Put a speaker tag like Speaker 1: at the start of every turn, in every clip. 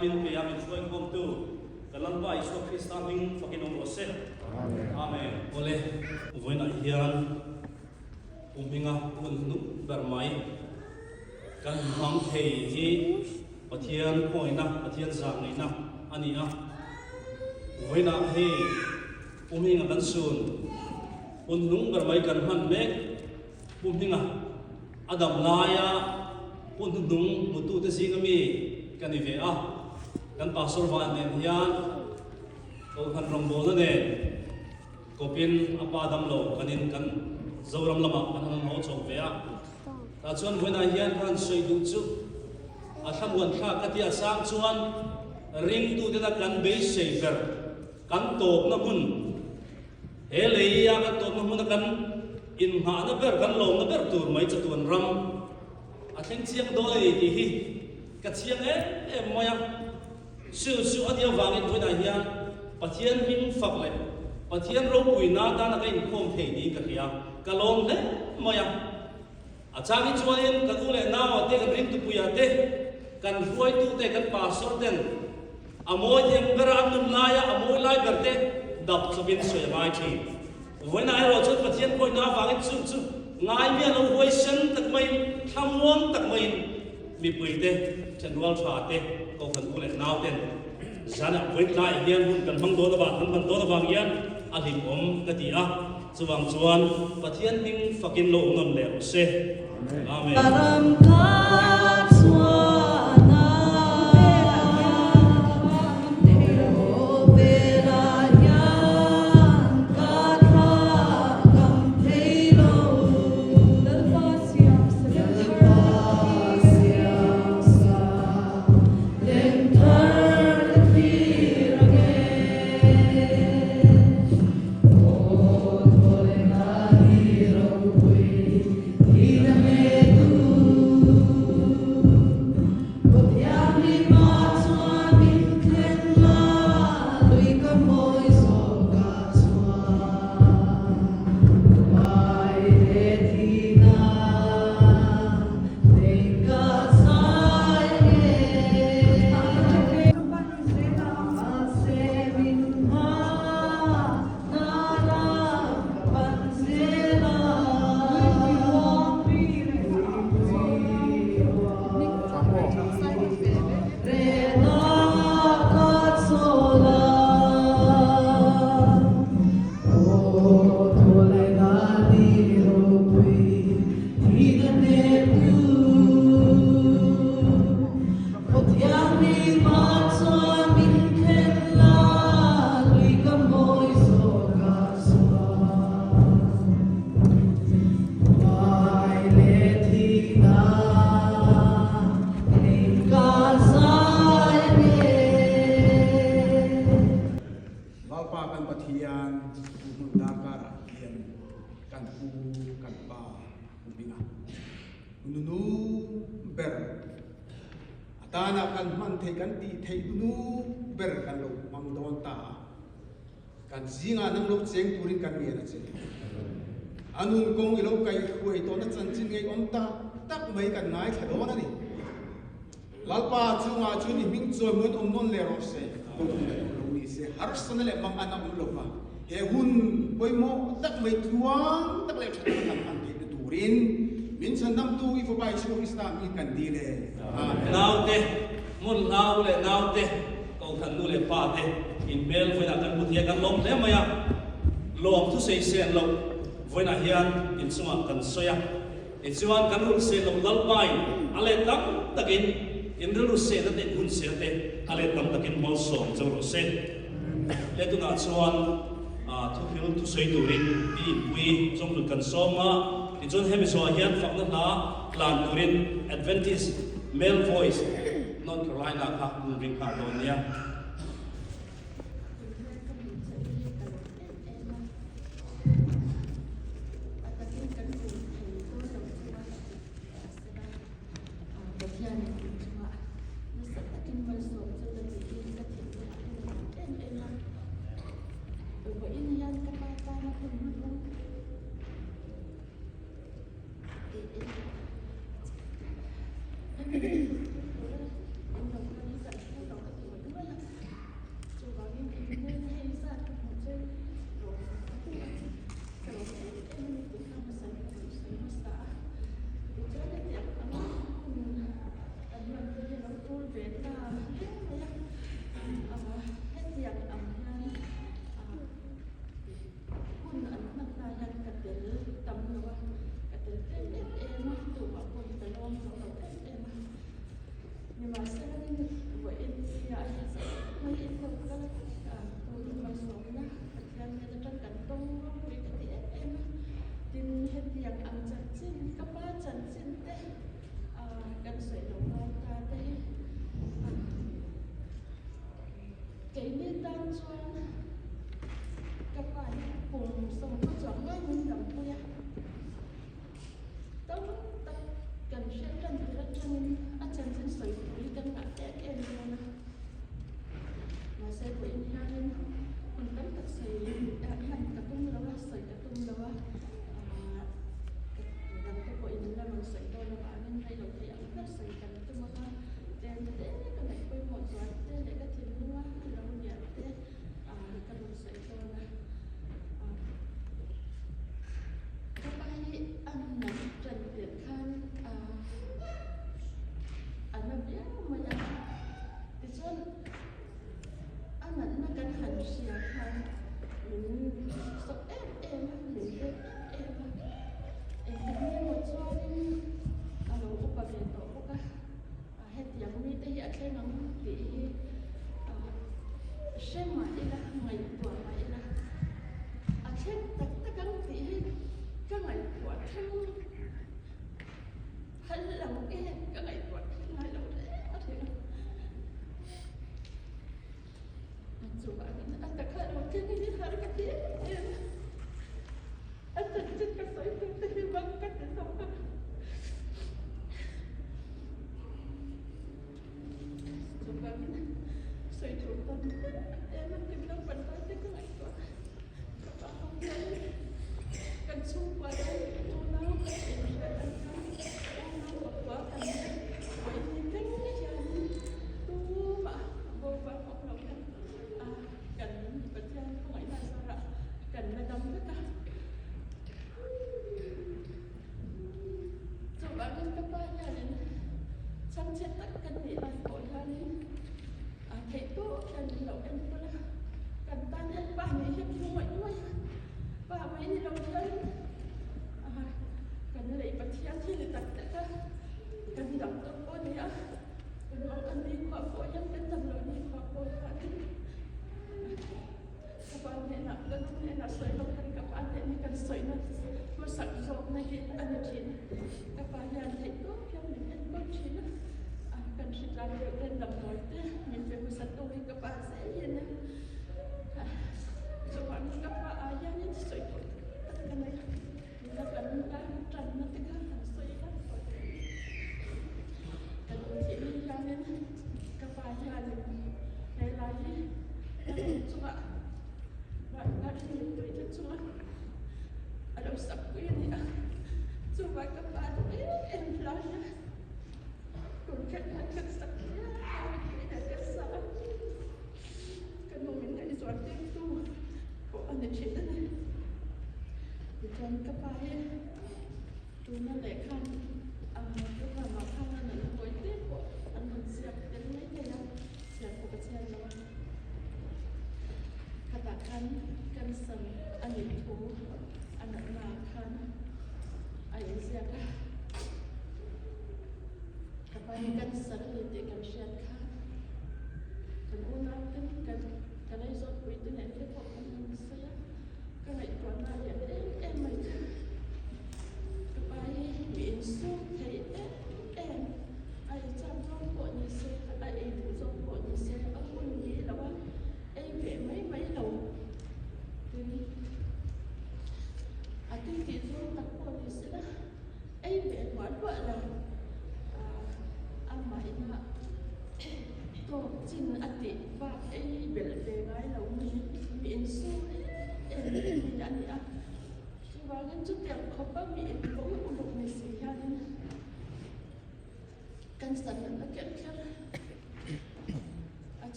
Speaker 1: min pe amin suai kom tu kalan ba isu Krista hing fakin ong rose amen ole voina hian uminga unnu bermai kan hang thei hi pathian poina pathian zangaina ania voina he uminga kan sun unnung bermai kan han mek uminga adam laya unnung mutu te singami kanive kan pastor van den hian ko kan rombo ne kopin apadam lo kanin kan zoram lama kan ho chok ve ta chuan voina hian kan soi du chu a thamwan kha katia sang chuan ring tu te da kan be saver kan top na mun he leia kan top na mun kan in ha na ber kan lo na ber tur mai chatuan ram a theng chiang doi ti hi ka chiang moya su adia wangin voina hian pathian hing fak le pathian ro puina ta na kain khom thei ni ka ria kalom le moya achang chuain ka tu le naw te kan ring tu puya te kan ruai tu te kan pastor den amoi em bera anum laya amoi lai berte dap chobin soi mai thi voina ai ro chu pathian koi na wangin chu ngai mi lo hoi sen tak mai thamwon tak mai mi puite chanwal tha te ko kan tu le naw ten zana voit lai hian hun kan bang do da ba kan ban do da bang hian alim om ka ti a chuwang chuan pathian hing fakin lo ngam le se amen
Speaker 2: kan zinga nang lo cheng turin kan mi na che anun kong ilo kai khuai to na chan chin ngai om ta tak mai kan ngai thado na ni lalpa chunga chuni ming choi mun om non le ro se ko lo ni se har san le mang ana um lo pa he hun poi mo tak mai tuang tak le kan an ti turin min san nam tu i fo bai chu islam i kan di le
Speaker 1: naw te mun naw le naw te ko kan nu le pa te in bel voina kan buthia kan lom le maya lom thu sei sen lo voina hian in chunga kan soya in chuan kan hul se lo lal bai ale tak takin in ru se da te hun se te ale tam takin mol som zo ro se le tu na chuan thu phil thu sei turin ti pui chong lu kan soma ti chon hemi so hian fak na la lan turin Adventist male voice North Carolina kha ring kha don ya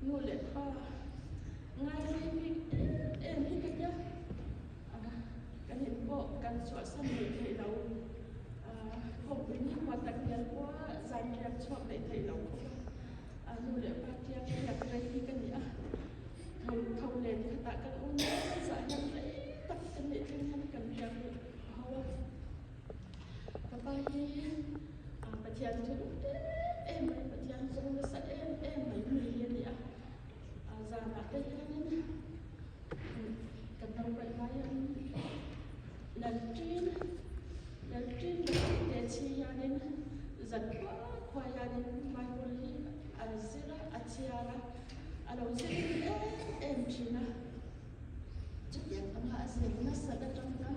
Speaker 3: Nulle ngay khi em khi cái nhá cái hiện bộ cần soạn sân để thầy đầu không bị những hoạt động nhân quá dài đẹp chọn để thầy đầu dù để phát triển là cái gì cái nhá không lên thì tại các ông giải nhân lấy tất cái gì cái nhân cần trang bị hầu và bao nhiêu phát triển cho em phát triển cho nó sẽ em mấy million nhỉ ra là cái nhân cần đâu vậy mà lần trên để chi gia đình dẫn qua khoa gia đình mai hồi zira achiara đầu tiên em chỉ là chắc chắn ông hạ sẽ nó sẽ được trong đó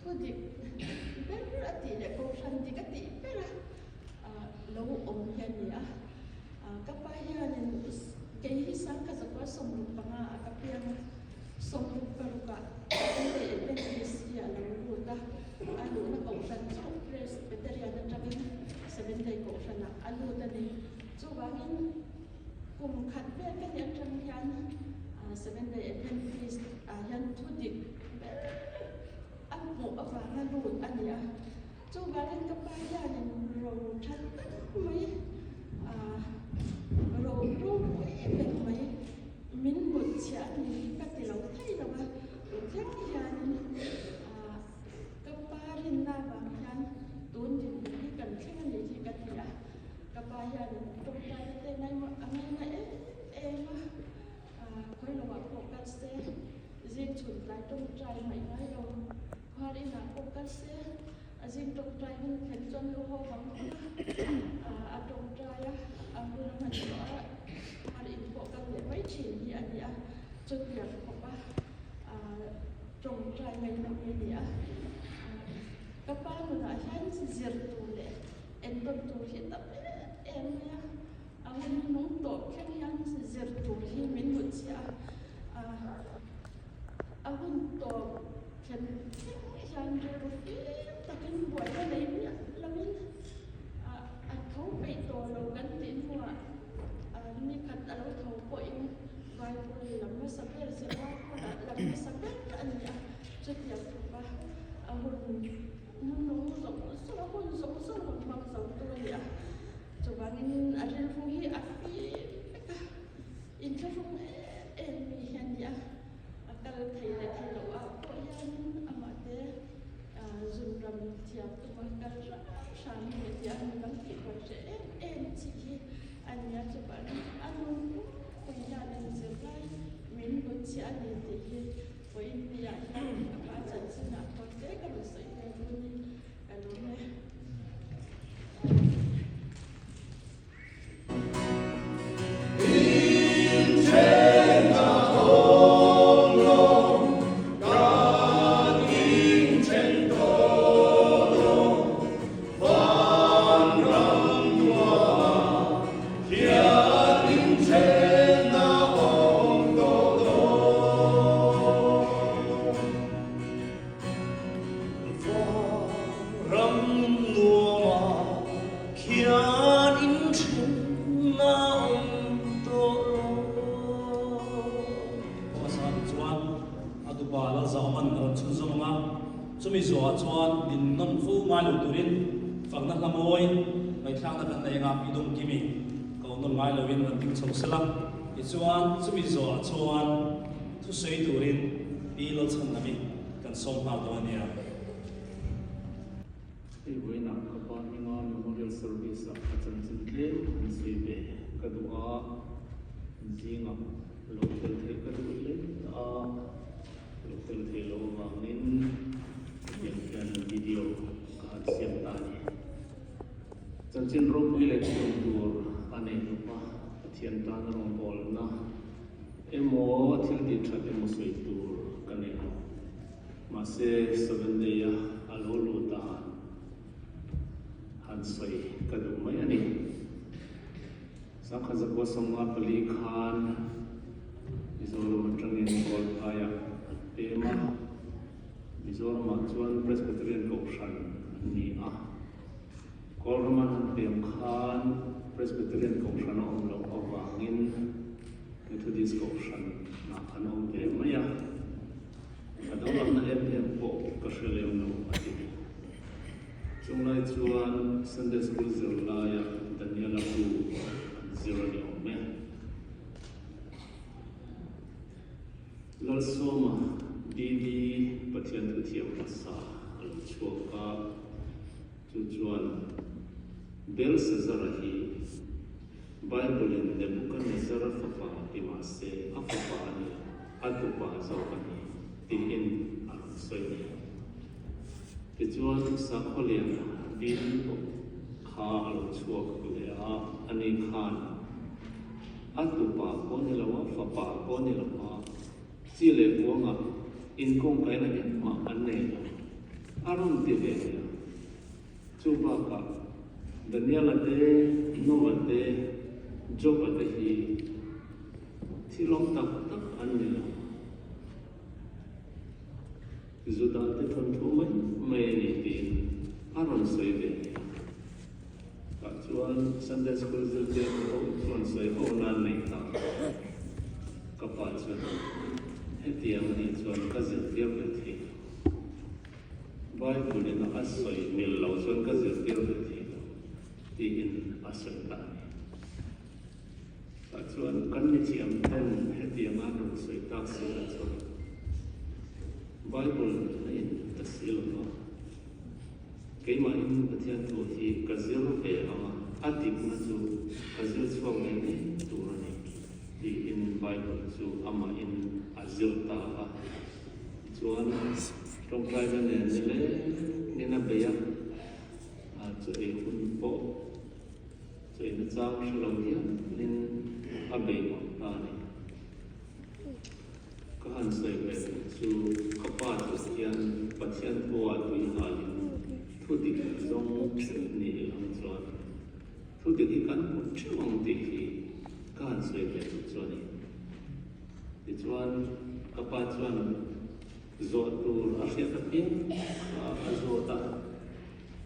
Speaker 3: thôi thì bé rất tỷ lệ câu chuyện thì cái tỷ bé là lâu ổn hiện nhỉ các bài hiện cái sáng các giáo quan sống được bằng các biên sống được bằng cả để bên phía là lâu ta alu na câu chuyện trong presbyterian dan jamin sebentar câu chuyện là alu tadi coba ini cùng khát vọng cái nhận trong hiện sebentar Adventist hiện thu được anh một và anh lùi anh nhỉ coba lên các bài hiện rồi chân mấy rồi rút về mấy mình một chả mình các tỷ lệ thay đâu mà các hiện các bài hiện na và hiện tuân những cái cần thiết này thì cái gì các bài hiện trong trái tên này mà anh này em khối là hoạt động các xe riêng chuẩn lại trong trái mấy ngày rồi hoa đi là hoạt các xe riêng trong trái mình thấy trong lưu hồ bằng trong trái mình làm gì đó hoa đi hoạt các để mấy chuyện gì anh nhỉ trước giờ học trong trái ngày năm như nhỉ các bạn mình đã thấy diệt tù lệ em tuân tù hiện tập em nhá mình muốn tổ chức yang diệt tù khi mình muốn chia mình tổ hiện yang rồi ta kinh buổi cái này là mình thấu bị tổ đầu gắn đến mùa như cắt ở đâu thấu bội vài buổi làm nó sắp hết rồi đã làm nó sắp hết anh nhỉ trước giờ và nó sống một mặt sống tôi vậy coba ingin ada fungi api interfung em hiện ya akal thầy lo apa yang amate dùng ram tiap makal sami dia nang ki ko em chỉ anh ya coba anh punya dan sebai min pun si ada dia với dia apa chân nak ko te kalau saya ni kalau ni
Speaker 1: Sumi zo chuan din non fu ma lu turin fangna lamoi mai thang na kan nei nga pidum kimi ko non ngai lovin an ting chom sela i chuan sumi zo chuan thu sei turin pi lo chan nami kan som ha do ania
Speaker 4: i voi na ka pa ni nga memorial service a chan chin tle in sei be ka du a jinga local the ka du le a local the lo wa nin yang video ka siam ta ni chin ro pi le chung tur ane nu pa thian ta na rong bol na emo thil di that emo soi tur kane no ma se 7 day a lo lu ta han soi ka du mai ani sa kha za ko som ma pali khan Mizoram atangin kol phaya tema Mizoram chuan Presbyterian Goshan ni a Korman Tem Khan Presbyterian Goshan om lo awangin discussion na anong te maya adong na em po kashelem no ati chung lai chuan Sunday school zirlaya Daniela pu zero ni ome lal soma didi pathian tu thiam masa al chuaka chu chuan bel sazarahi Bible in the book of Nazareth Papa Timase Afapani Atupa Zawani Tihin Arsoy Tijuan Sakoliana Din Kha Alchuak Kulea Ani Khan Atupa Konilawa Fapa Konilawa Chile Kuanga In Kong Kaina Ma Anne Arum Tivenia Chubaka Daniela de Noah de Job at the he Tilong tak anila Zuda de Tontoman may be Aron Save Katuan Sunday school is the one say oh Nanita Kapatsu Hetiam needs one cousin dear with him Bible in the Assoy Mill Laws one cousin dear with him in Asantani Chuan kannichi am ten heti amano soi taxi chuan Bible in the silva keima in pathian tu hi kazir pe ama atik na chu kazir chuang ni turani di in Bible chu ama in azir ta ha chuan trong kai ne le nina beya a chu e hun po chu in chang shlo hian nin Abe Ani Kahan Saibe to Kapat Tian Patian Boa Tuihali Tudik Zong Ni Lamzwan Tudik Ikan Chuang Diki Kahan Saibe Zwani Itwan Kapatwan Zotur Ashiatapin Azota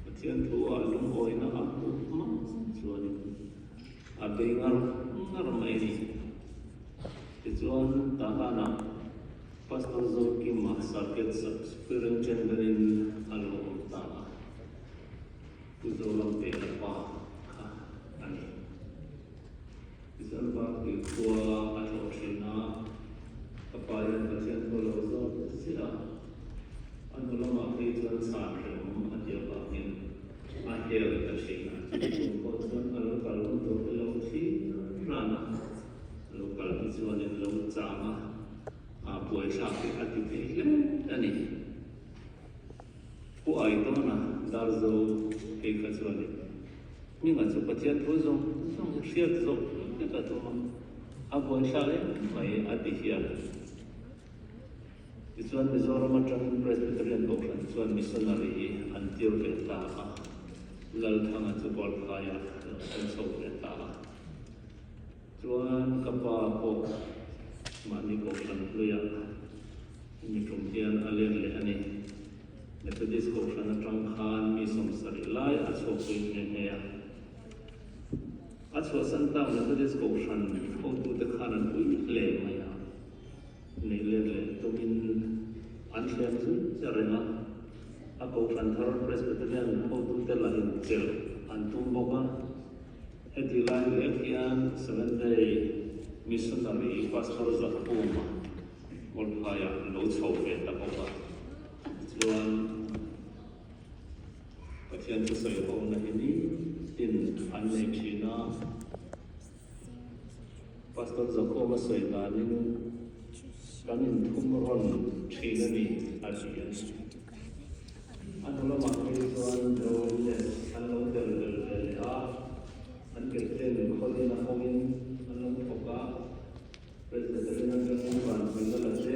Speaker 4: Patian Boa Lung Oina Aku Zwani Abe Ngar Narmaini Izuan Tahana Pastor Zoki Mahsakit Spirit Genderin Alo Tana Uzolam Peapa Ani Izuan Baki Kua Alo Shina Kapayan Pasian Kolozo Sila Anulama Izuan Sakrem Adyabakin Akhir Kashina Izuan Alo Kalun Tokelo Shi Rana local Izuan in Long Zama Boy Shaki Atipin Ani Who I don't Darzo Ekazuani Minga Patiat Rosum, some shared zo, Ekatoma Aboy Shale, my Atihia. It's one Mizoramatan Presbyterian Oakland, it's one missionary until Vetaha, Laltanga to Bolkaya, and so Vetaha. Tuan Kapa Pok Mani Oakland Luya, Mitrumpian Alele Ani, Methodist Oakland Tranghan, Misom Sarilai, as for Queen As for Santa Methodist Oakland, how to the current we Maya. Nilele to in Anshan Serena, a Oakland Presbyterian, how to the line jail, and Tumboga. At the line Lekian, 7-day missionary pastors of Puma, Volkaya, Loads of Vetapoka. Juan Patian to say home in unnamed China. Pastors of Puma say that in coming Pumaron, China, Asian. Another one, and get them calling a home and Poka, President Van Village,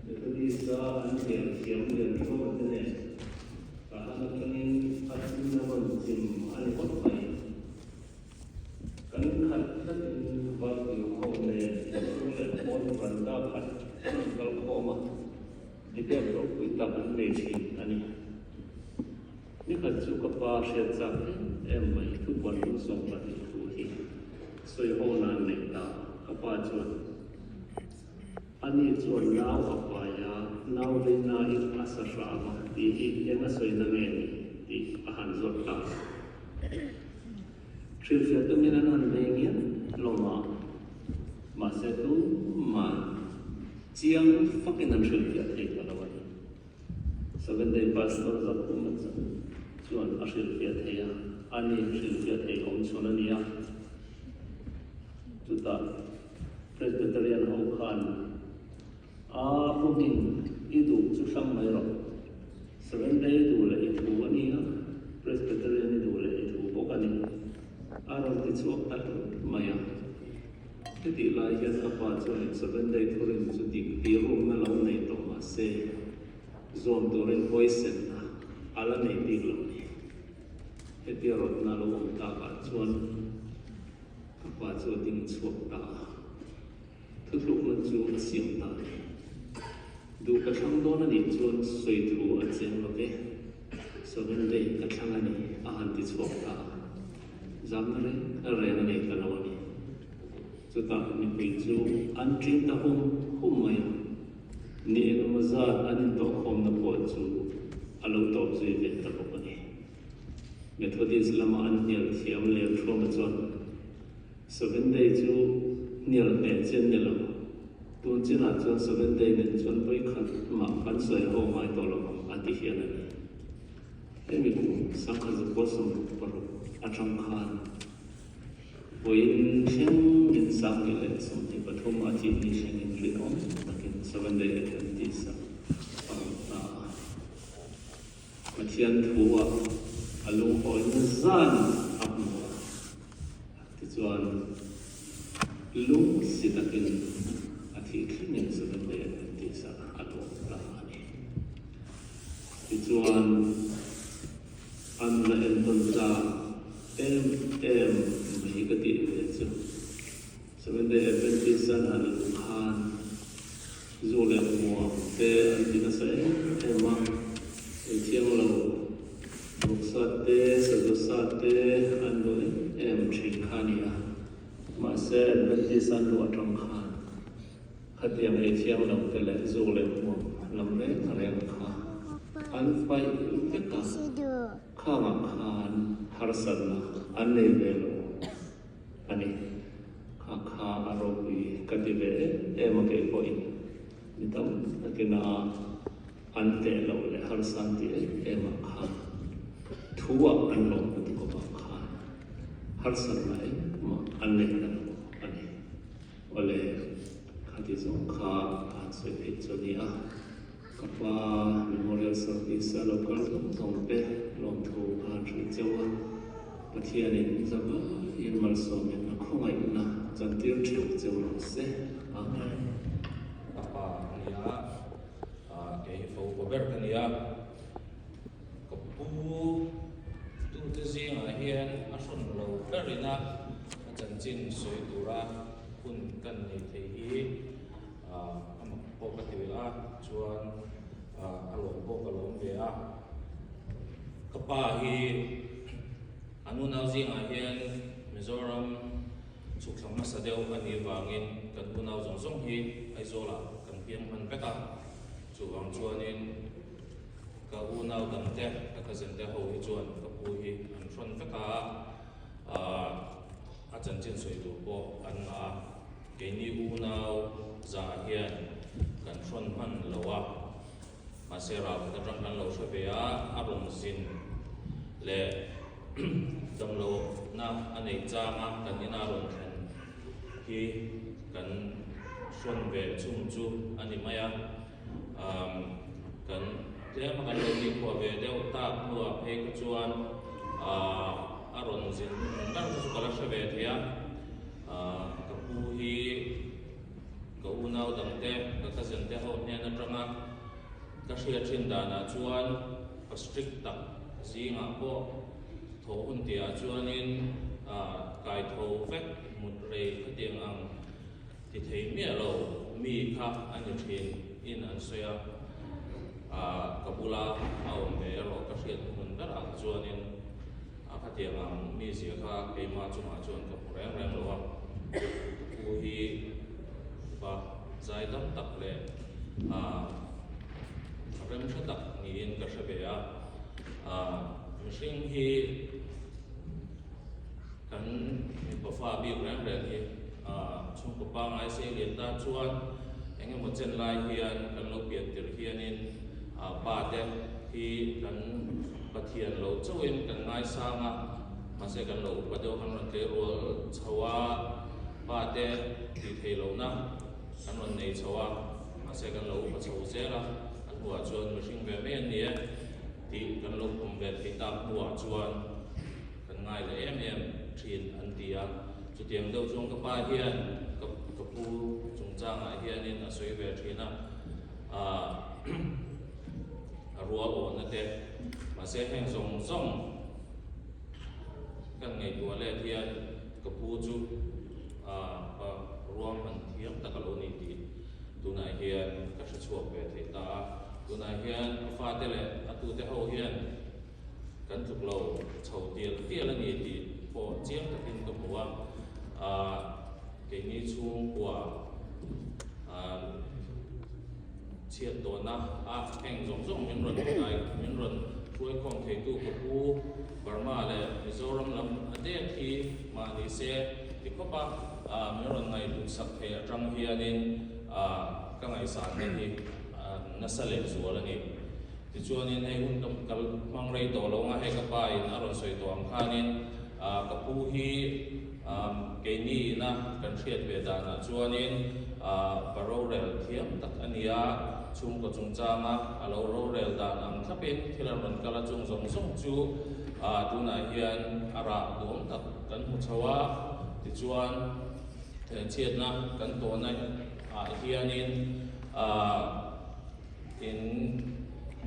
Speaker 4: Methodista, and Kiam, over the nest. Kahanakin, Asinam, Jim, and Hotline. Can cut in Value Home, and one Randa, Kalkoma, the devil with double nation, and Nikatsuka Pasha Emma, 2 1 so much to him. So you hold on, Nika, a part one. ani chuan nau apaya nau reina in asasra ma ti hi ena soina nge ni ti ahan zot ta trifia tuminan han bengian loma ma se tu ma chiang fucking an trifia thei kalawan 7 day pastor za kuma chuan a trifia theia ani trifia thei om chuna nia chuta Presbyterian ho khan a booking idu chu sam mai ro 7 day du le itu ania Presbyterian idu le itu bokani aron ti chuak ta maya ti lai hian ka pa chuan 7 day thurin chu ti rum na lo nei to ma se zon dorin voice na ala nei ti lo ni heti rot na lo ta ka chuan ka pa chu ding chuak ta thukluk na chu a siam ta du ka thang do na ni chuan soi thu a cheng lo ve 7 day ka thang ani a han ti chuak ta zam na re na nei ka lo ni chu ta ni pi chu an trin ta hum mai ni eno maza anin to khom na po chu alo to zui ve ta ko ni Methodist lama an nial thiam le throm chon 7 day chu nial ne chen ne lo tu china chon 7 day ne chon poi khat ma kan soi ho mai to lo ati hian ani emi ku sakha zu posum par atram khan Poin siyang ginsang nila sa mga patum at hindi siyang inrinom takin 7 day Adventist sa matiyan tuwa alung ko na zan akmo tituan lung sitakin at hikinin 7 day Adventist sa alung rahani tituan ang naenton sa mahigati ito. 7 day Adventist san alukhan zule mo te antina sa emang itiang lo buksate sadusate ando chingkhania mase Adventist san lo atram khan khatiang itiang lo tele zule mo lamle areng kha an fai uketa khama khan harsana anne velo ani kha arobi katibe emake point nitam takina ante lo le harsanti emakha thuwa anlo ko ba kha harsan lai ma anne lo ani ole khati zong kha ansoi pe chonia kapa memorial service local tong pe long thu an ri chewa pathianin zaba irmal somen na khongai na chantir theu chewa se amen
Speaker 1: apa nia ke fo kober kania kapu tu te zinga hian ason lo berina chanchin soi tura kun kan nei thei hi am pokatiwa chuan along bo kalom be a kapa hi anu nauzi hian Mizoram sukhlam na sadeu ani wangin kan unau zong zong hi aizola kan piang man peka chuwang chuanin ka unau damte ka zente ho hi chuan ka pu hi an thron peka a chanchin soi tu po an a ke ni unau za hian kan thron man lowa masera ka tang kan lo shobea abong sin le damlo na anei changa kan ina ron khan hi kan shon ve chung chu ani maya kan te ma kan lo ni ko ve deu ta nuwa phe ku chuan aron zin kan su kala shave thia ka pu hi ka unau damte ka zente ho ne na tranga ka shia thin dana chuan ka strict ta zinga po tho hun tia chuanin kai tho vek mut rei khatiang ang ti thei mi lo mi kha ani thin in an soya kapula au me ro ka hriat hun dara chuanin khatiang ang mi sia kha keima chuma chuan ka reng reng lo u hi ba
Speaker 5: zai dam tak le rem tha tak ni in ka hrebea mihring hi kan mi pafa bi rang rang hi chung ko pa ngai se lian ta chuan enge mo chen lai hian kan lo pian tir hianin pa te hi kan pathian lo chawin kan ngai sanga ma se kan lo padeu kan ron te ro chawa pa te ti thei lo na kan ron nei chawa ma se kan lo pa chau zera an huwa chuan mihring ve me ni ti kan lo kum ve ti ta huwa chuan kan ngai le em thin an tia chu tiang deuh chung ka pa hian ka pu chung changa hianin a soi ve thina ruwa o na te ma se heng zong zong kan ngai tua le hian ka pu chu pa ruwa man thiam takalo ni ti tunai hian ka hre chuak ve thei ta tunai hian fa te le atu te ho hian kan thuk lo chho tial ani ti po chiang takin ka muwa ke ni chung kwa chiat to na heng zong zong min ron thui khom thei tu ka pu Burma le Mizoram lam ade thi ma ni se ti khopa min ron ngai lu sak the atang hianin ka ngai san ni na sale zual ani ti chuanin hei hun kam kal mang rei to lo nga he ka pa in aron soi to am khanin ka pu hi ke ni na kan thiat ve da na chuanin paro rel thiam tak ania chung ko chung chama alo ro rel da ang thapin thilar ron kala chung zong zong chu tuna hian ara dom tak kan hu chawa ti chuan chiat na kan to na hianin in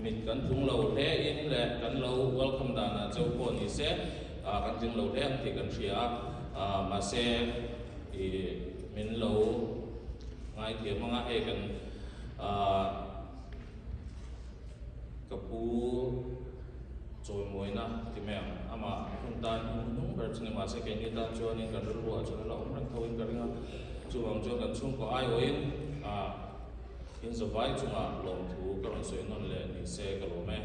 Speaker 5: mit kan thung lo le in le kan lo welcome da na chau ko ni se kan jing lo le ti kan thia ma se min lo ngai thiam nga he kan kapu choi moi na ti me ama hun tan hun ber chne ma se ke ni ta chuan in kan ru wa chuan lo ran thawin ka ringa chu wang chuan kan chung ko ai oin in zo vai chunga lom thu ka ron soi non le ni se ka lo me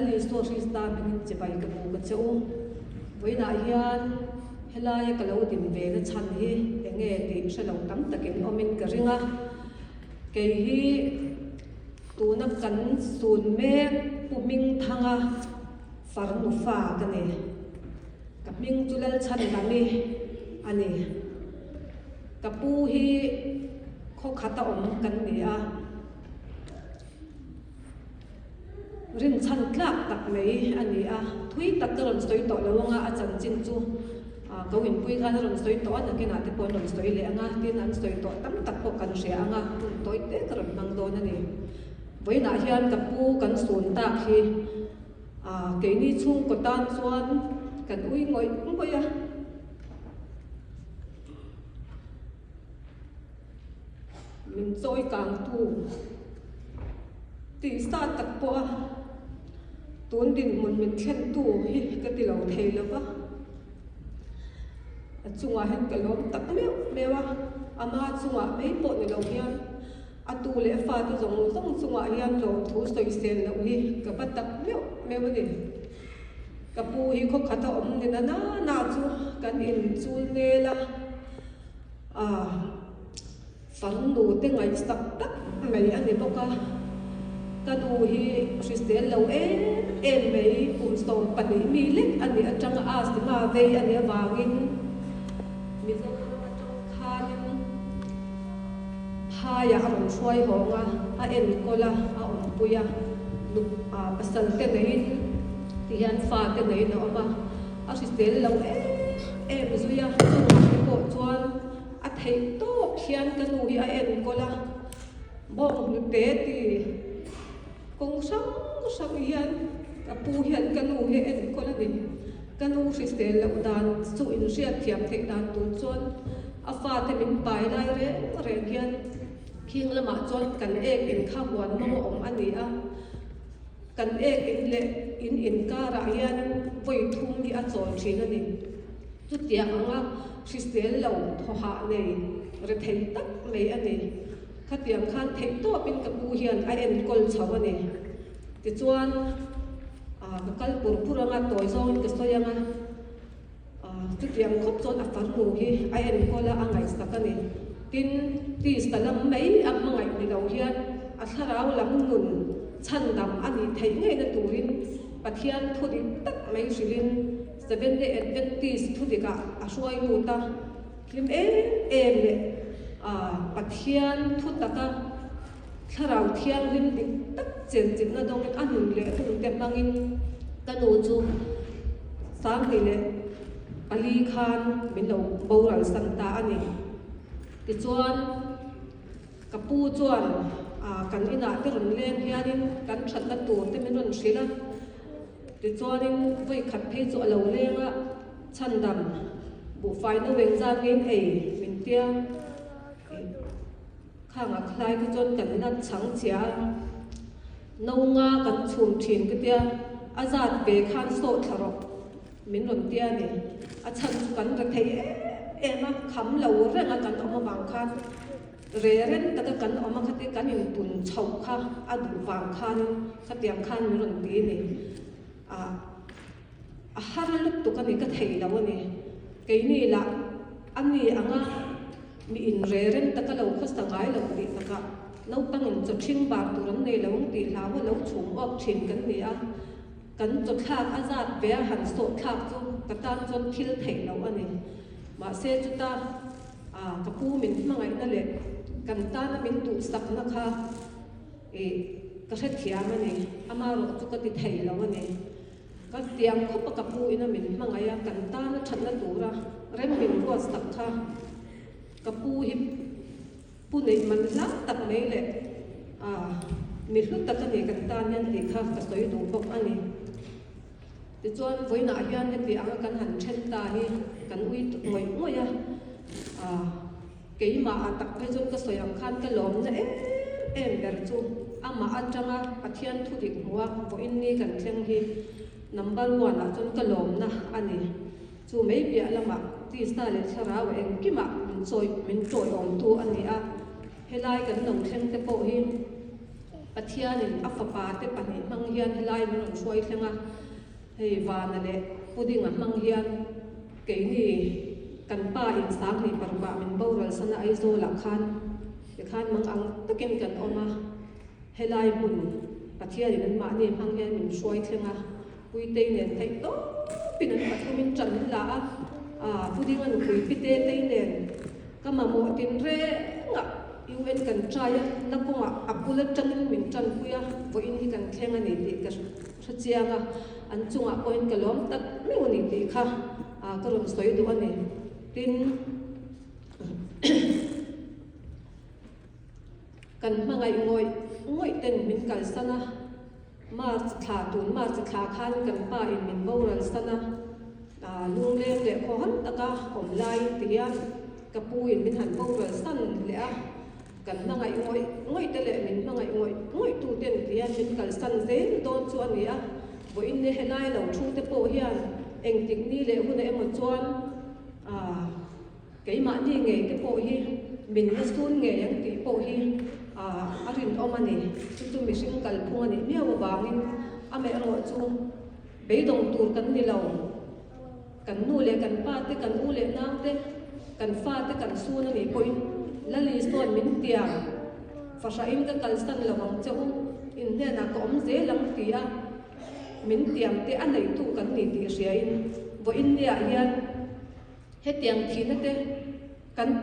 Speaker 6: dal Isu Krista min chibai ka bu ka cheu voina hian helai ka lo din ve na chan hi enge ti shalo tam takin omin ka ringa ke hi tuna kan sun me puming thanga farnu fa ka ne kaping tulal chan lami ani kapu hi kho khata om kan ni a rin chan tlak tak mai ani a thui tak ka ron stoi to lawanga a chan chin chu kawin pui kan ron stoi to na ke na te pon ron stoi le anga tin an stoi to tam tak po kan ria anga toi te ka ron mang do na ni voina hian kapu kan sun ta khi ke ni chung ko tan chuan kan ui ngoi ngoya min choi kang tu ti sa tak po tun din mun min thlen tu hi ka ti lo thei lova chunga hen ka lom tak mewa ama chunga mei po ni lo hian atu le fa tu zong chunga hian lo thu soi sen lo hi ka pat tak mewa ni ka pu hi kho khata om ni na chu kan in chul ne la phấn nụ tiếng ngày sắp tắt mấy anh ấy bốc ca kanu hi Christian lâu em mấy cũng sống bận đi mi lít anh ấy trong as mà về anh ấy vangin mi zo trong khan ha ya ông xoay hong em kola ông puya pasal cái này tiyan pha cái này nó mà Christian lâu em zuya chung ko chuan thấy tốt khian cái nuôi ai em có là bông được bé thì cũng sống hiền cái pu hiền cái nuôi em có là gì cái nuôi thì sẽ là đàn suy riết thiệp thì đàn tuôn chôn pha thì mình bài lại rồi hiền khi là mà chôn cần em in khăm quan mà ông anh ấy cần em in lệ in cả ra hiền với thùng đi ăn chọn chỉ là gì chút tiền ăn Christian lâu thọ hạ này rồi thấy tất mấy anh này các tiệm khan thấy to bên cái bu hiền ai em col cháu anh này thì chuan cái pura ngắt tối xong cái soi ngắt chút tiệm khóc chọn phản mù hi ai em col là anh ấy sắc anh này tin tí salam mấy anh ngày đi đầu hiền thà rau lắm nguồn chăn đầm anh ấy thấy ngay là turin bát hiền thôi đi tất mấy sự linh Seventh Day Adventist thu đi cả xuôi mù ta kim em lệ pathian thu ta cả thảo thiang lim đi tất chiến na dong anh hùng lệ thu đẹp mangin kanu chu sáng thì lệ Ali Khan mình lâu bầu ra santa anh thì chuan kapu chuan kan ina te ron len hianin kan that na tur te min ron sila thì cho nên với khát phê chỗ lâu lên á chăn đầm bộ phái nó về ra bên ấy mình tia khang à khai cái chôn cảnh nó trắng chía nâu nga cảnh chùm chín cái tia azat về khan sốt tharo mình còn tia này chăn cảnh cái thấy em á khắm lâu rồi là cảnh ông vàng khan reren ta cảnh ông khát cái cảnh hình tuần chậu kha đủ vàng khan khát tiệm khan mình còn tia này haraluk tu kan ka thei law ni ke ni la ani anga mi in reren ta ka lo khosta ngai lo ti ta ka lo pang in cho thing ba tu ram nei lo ti la wa lo chum ok thin kan ni a kan cho khak azat be han so khak chu ka tan chon thil thei lo ani ma se chu ta ka pu min mangai na le kan ta na min tu sak na kha ka khet thiam ani ama ro chu ka ti thei lo ani các tiệm khóc bạc cặp bụi nó mình mang ngay cảnh ta nó thật là đủ ra rem mình qua sập kha cặp bụi hip bụi này mình lát tập mấy lệ mình lúc tập cái này cảnh ta nhân thì kha cả soi đủ bọc anh ấy thì cho anh với nãy hiền thì ăn cảnh hành trên ta hi cảnh uy ngồi ngồi cái mà tập cái chỗ cái soi ăn khan cái lom này em bèn chu mà ăn trăng bắt thiên thu được hoa với inni cảnh thiên hi number 1 là chun kalom na ani chu mai bia lama ti sa le thara wa en ki ma min choi om tu ani a helai kan nong thleng te po hi pathianin afapa te pani mang hian helai min on suai thlenga hei van ale puding a mang hian ke ni kan pa in sang ni parba min boral sana ai zo la khan te khan mang ang takin kan oma helai mun pathianin an ma ni mang hian min suai thlenga pui te nen thai to pinan pathumin chan la a puding an pui pite te nen kama mo tin re nga UN kan try na kunga apula changin min chan puya vo in hi kan thlenga ni ti ka chianga an chunga point kalom tak mi uni ti kha karon soi du ani tin kan mangai ngoi ten min kal sana mar thla tun mar thla khan kan pa in min boral sana lung leng le kho han taka om lai tia kapuin min han boral san le a kan mangai ngoi te le min mangai ngoi tu ten tia min kal san zen don chu ani a bo in ne helai lo thu te po hian eng tik ni le hu ne emo chuan cái mã đi nghề cái bộ hi mình nó xuống nghề những cái bộ hi arin omani chúng mình sinh cần phun này nhiều vàng ame ở chung bấy đồng tour cần đi lâu cần nu lệ cần pa te cần u lệ nam te cần pha te cần su nó này coi là lý do mình tiang phát ra im cái cần san là vòng châu in thế là có dễ lắm tia mình tiang te anh này tu cần đi tia xe in với in địa hiền hết tiang khí nó te cần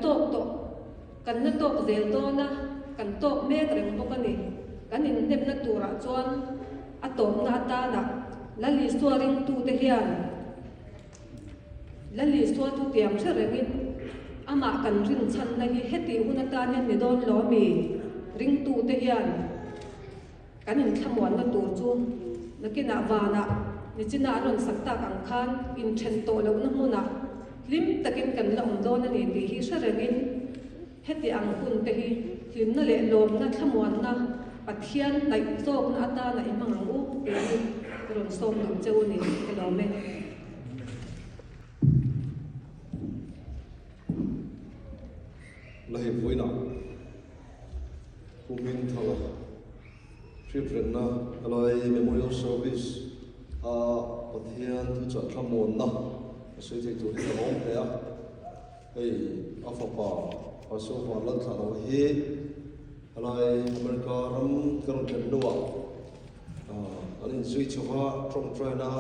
Speaker 6: cần nó tốt dễ to na cần tốt mẹ cái bốc này cần in đem nó tu ra chuan à tốt na ta na là lý do ring tu te hiền là lý do tu tiang sẽ ring ama kan rin chan na hi heti hunata nen ni don lo mi ring tu te hian kan in thamwan na tur chu nakina wana ni china anon sakta kang khan in then to lo na huna lim takin kan la om don ani ti hi sarangin heti ang kun te hi lim na le lom na thamwan na pathian nai zok na ata na imang u te hi ron som dum cheu ni lo me
Speaker 7: là hiệp vui nào cùng mình thằng children na aloi memorial service ở thiên thu chọn tham môn na suy thì tụi nó ổn thế à ấy ở phòng bảo ở số hoàn lần thằng nào hi aloi America ram cái chuyện đó anh suy cho ha trong trái na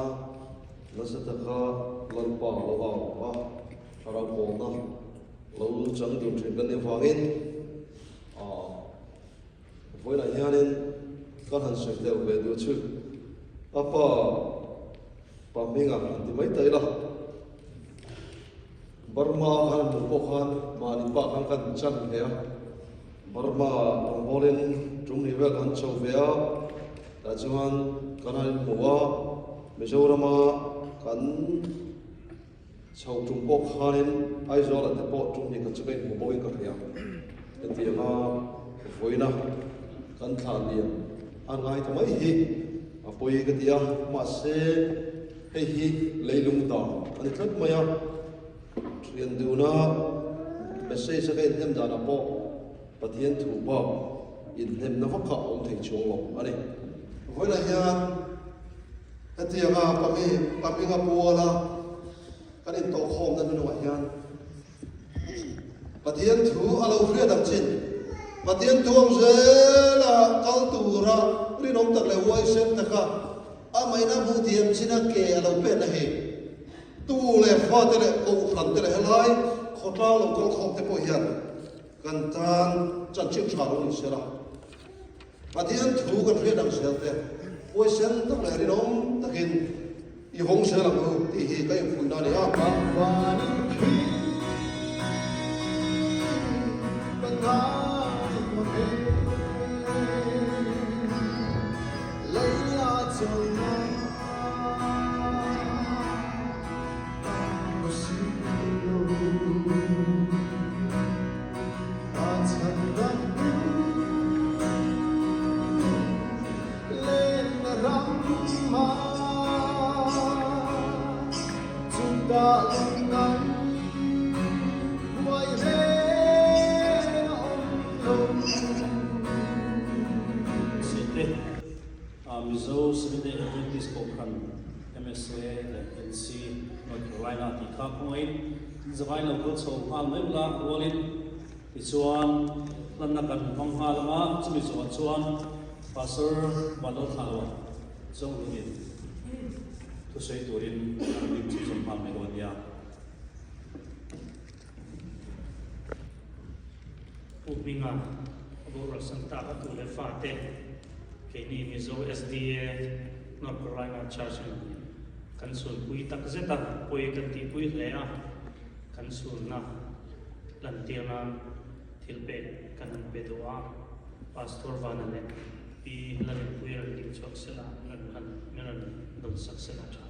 Speaker 7: nó sẽ thật ha lần bảo vào ra bộ na lâu chẳng điều chỉnh cái niềm vang in với lại nhà nên con hành sự đều về điều chứ apa bà mình thì mấy tới đó Burma kan một khan mà đi bạc kan chân thế Burma ông bố lên chúng đi về kan châu về đã chuan kan hành mua Mizoram kan sau Trung Quốc hanin ai zo la te po Trung ni kan chukai mo boin ka ria te ti ma voina kan thlan lia an ngai thamai hi a poi ka tia ma se hei hi leilung da ani tlat maya rian du na message sa kai nem da na po pathian thu ba in nem na vakha om thei chung lo ani voina hian te ti ma pa mi nga puala kan in to khom na nu wa hian pathian thu alo hria dam chin pathian tuang zela kal tura rinom tak le wai sem ta ka a mai na bu diam china ke alo pe na he tu le fa te le ko khran te le helai khotla lo kol khom te po hian kan tan chan chim cha ro ni sera pathian thu kan hria dam sel te wai sem tak le rinom takin i hong se la mo ti hi kai fu na ni a pa wa ni khi ba ta mo he lai la choi na mo si lo a chan da lên ram ma đã lung ngắn quay về ông lòng xin
Speaker 1: MSA NC North Carolina thì khác point giải lâu có sầu hal mấy là rolling thì chuan lần nào cần phong hal mà chỉ bị chuan pastor bắt đầu thảo trong cái tu sấy turin đi chỉ trong hal mấy cái dia
Speaker 4: Upinga Aurora Santa Atule Fate Kini Mizo SDA North Carolina Church Kansul Pui Takzeta Pui Kanti Pui Lea Kansul Na Lantiana Tilpe Kanan Bedua Pastor Vanale Pi Lan Pui Ring Choksela Nan Don Saksela Chan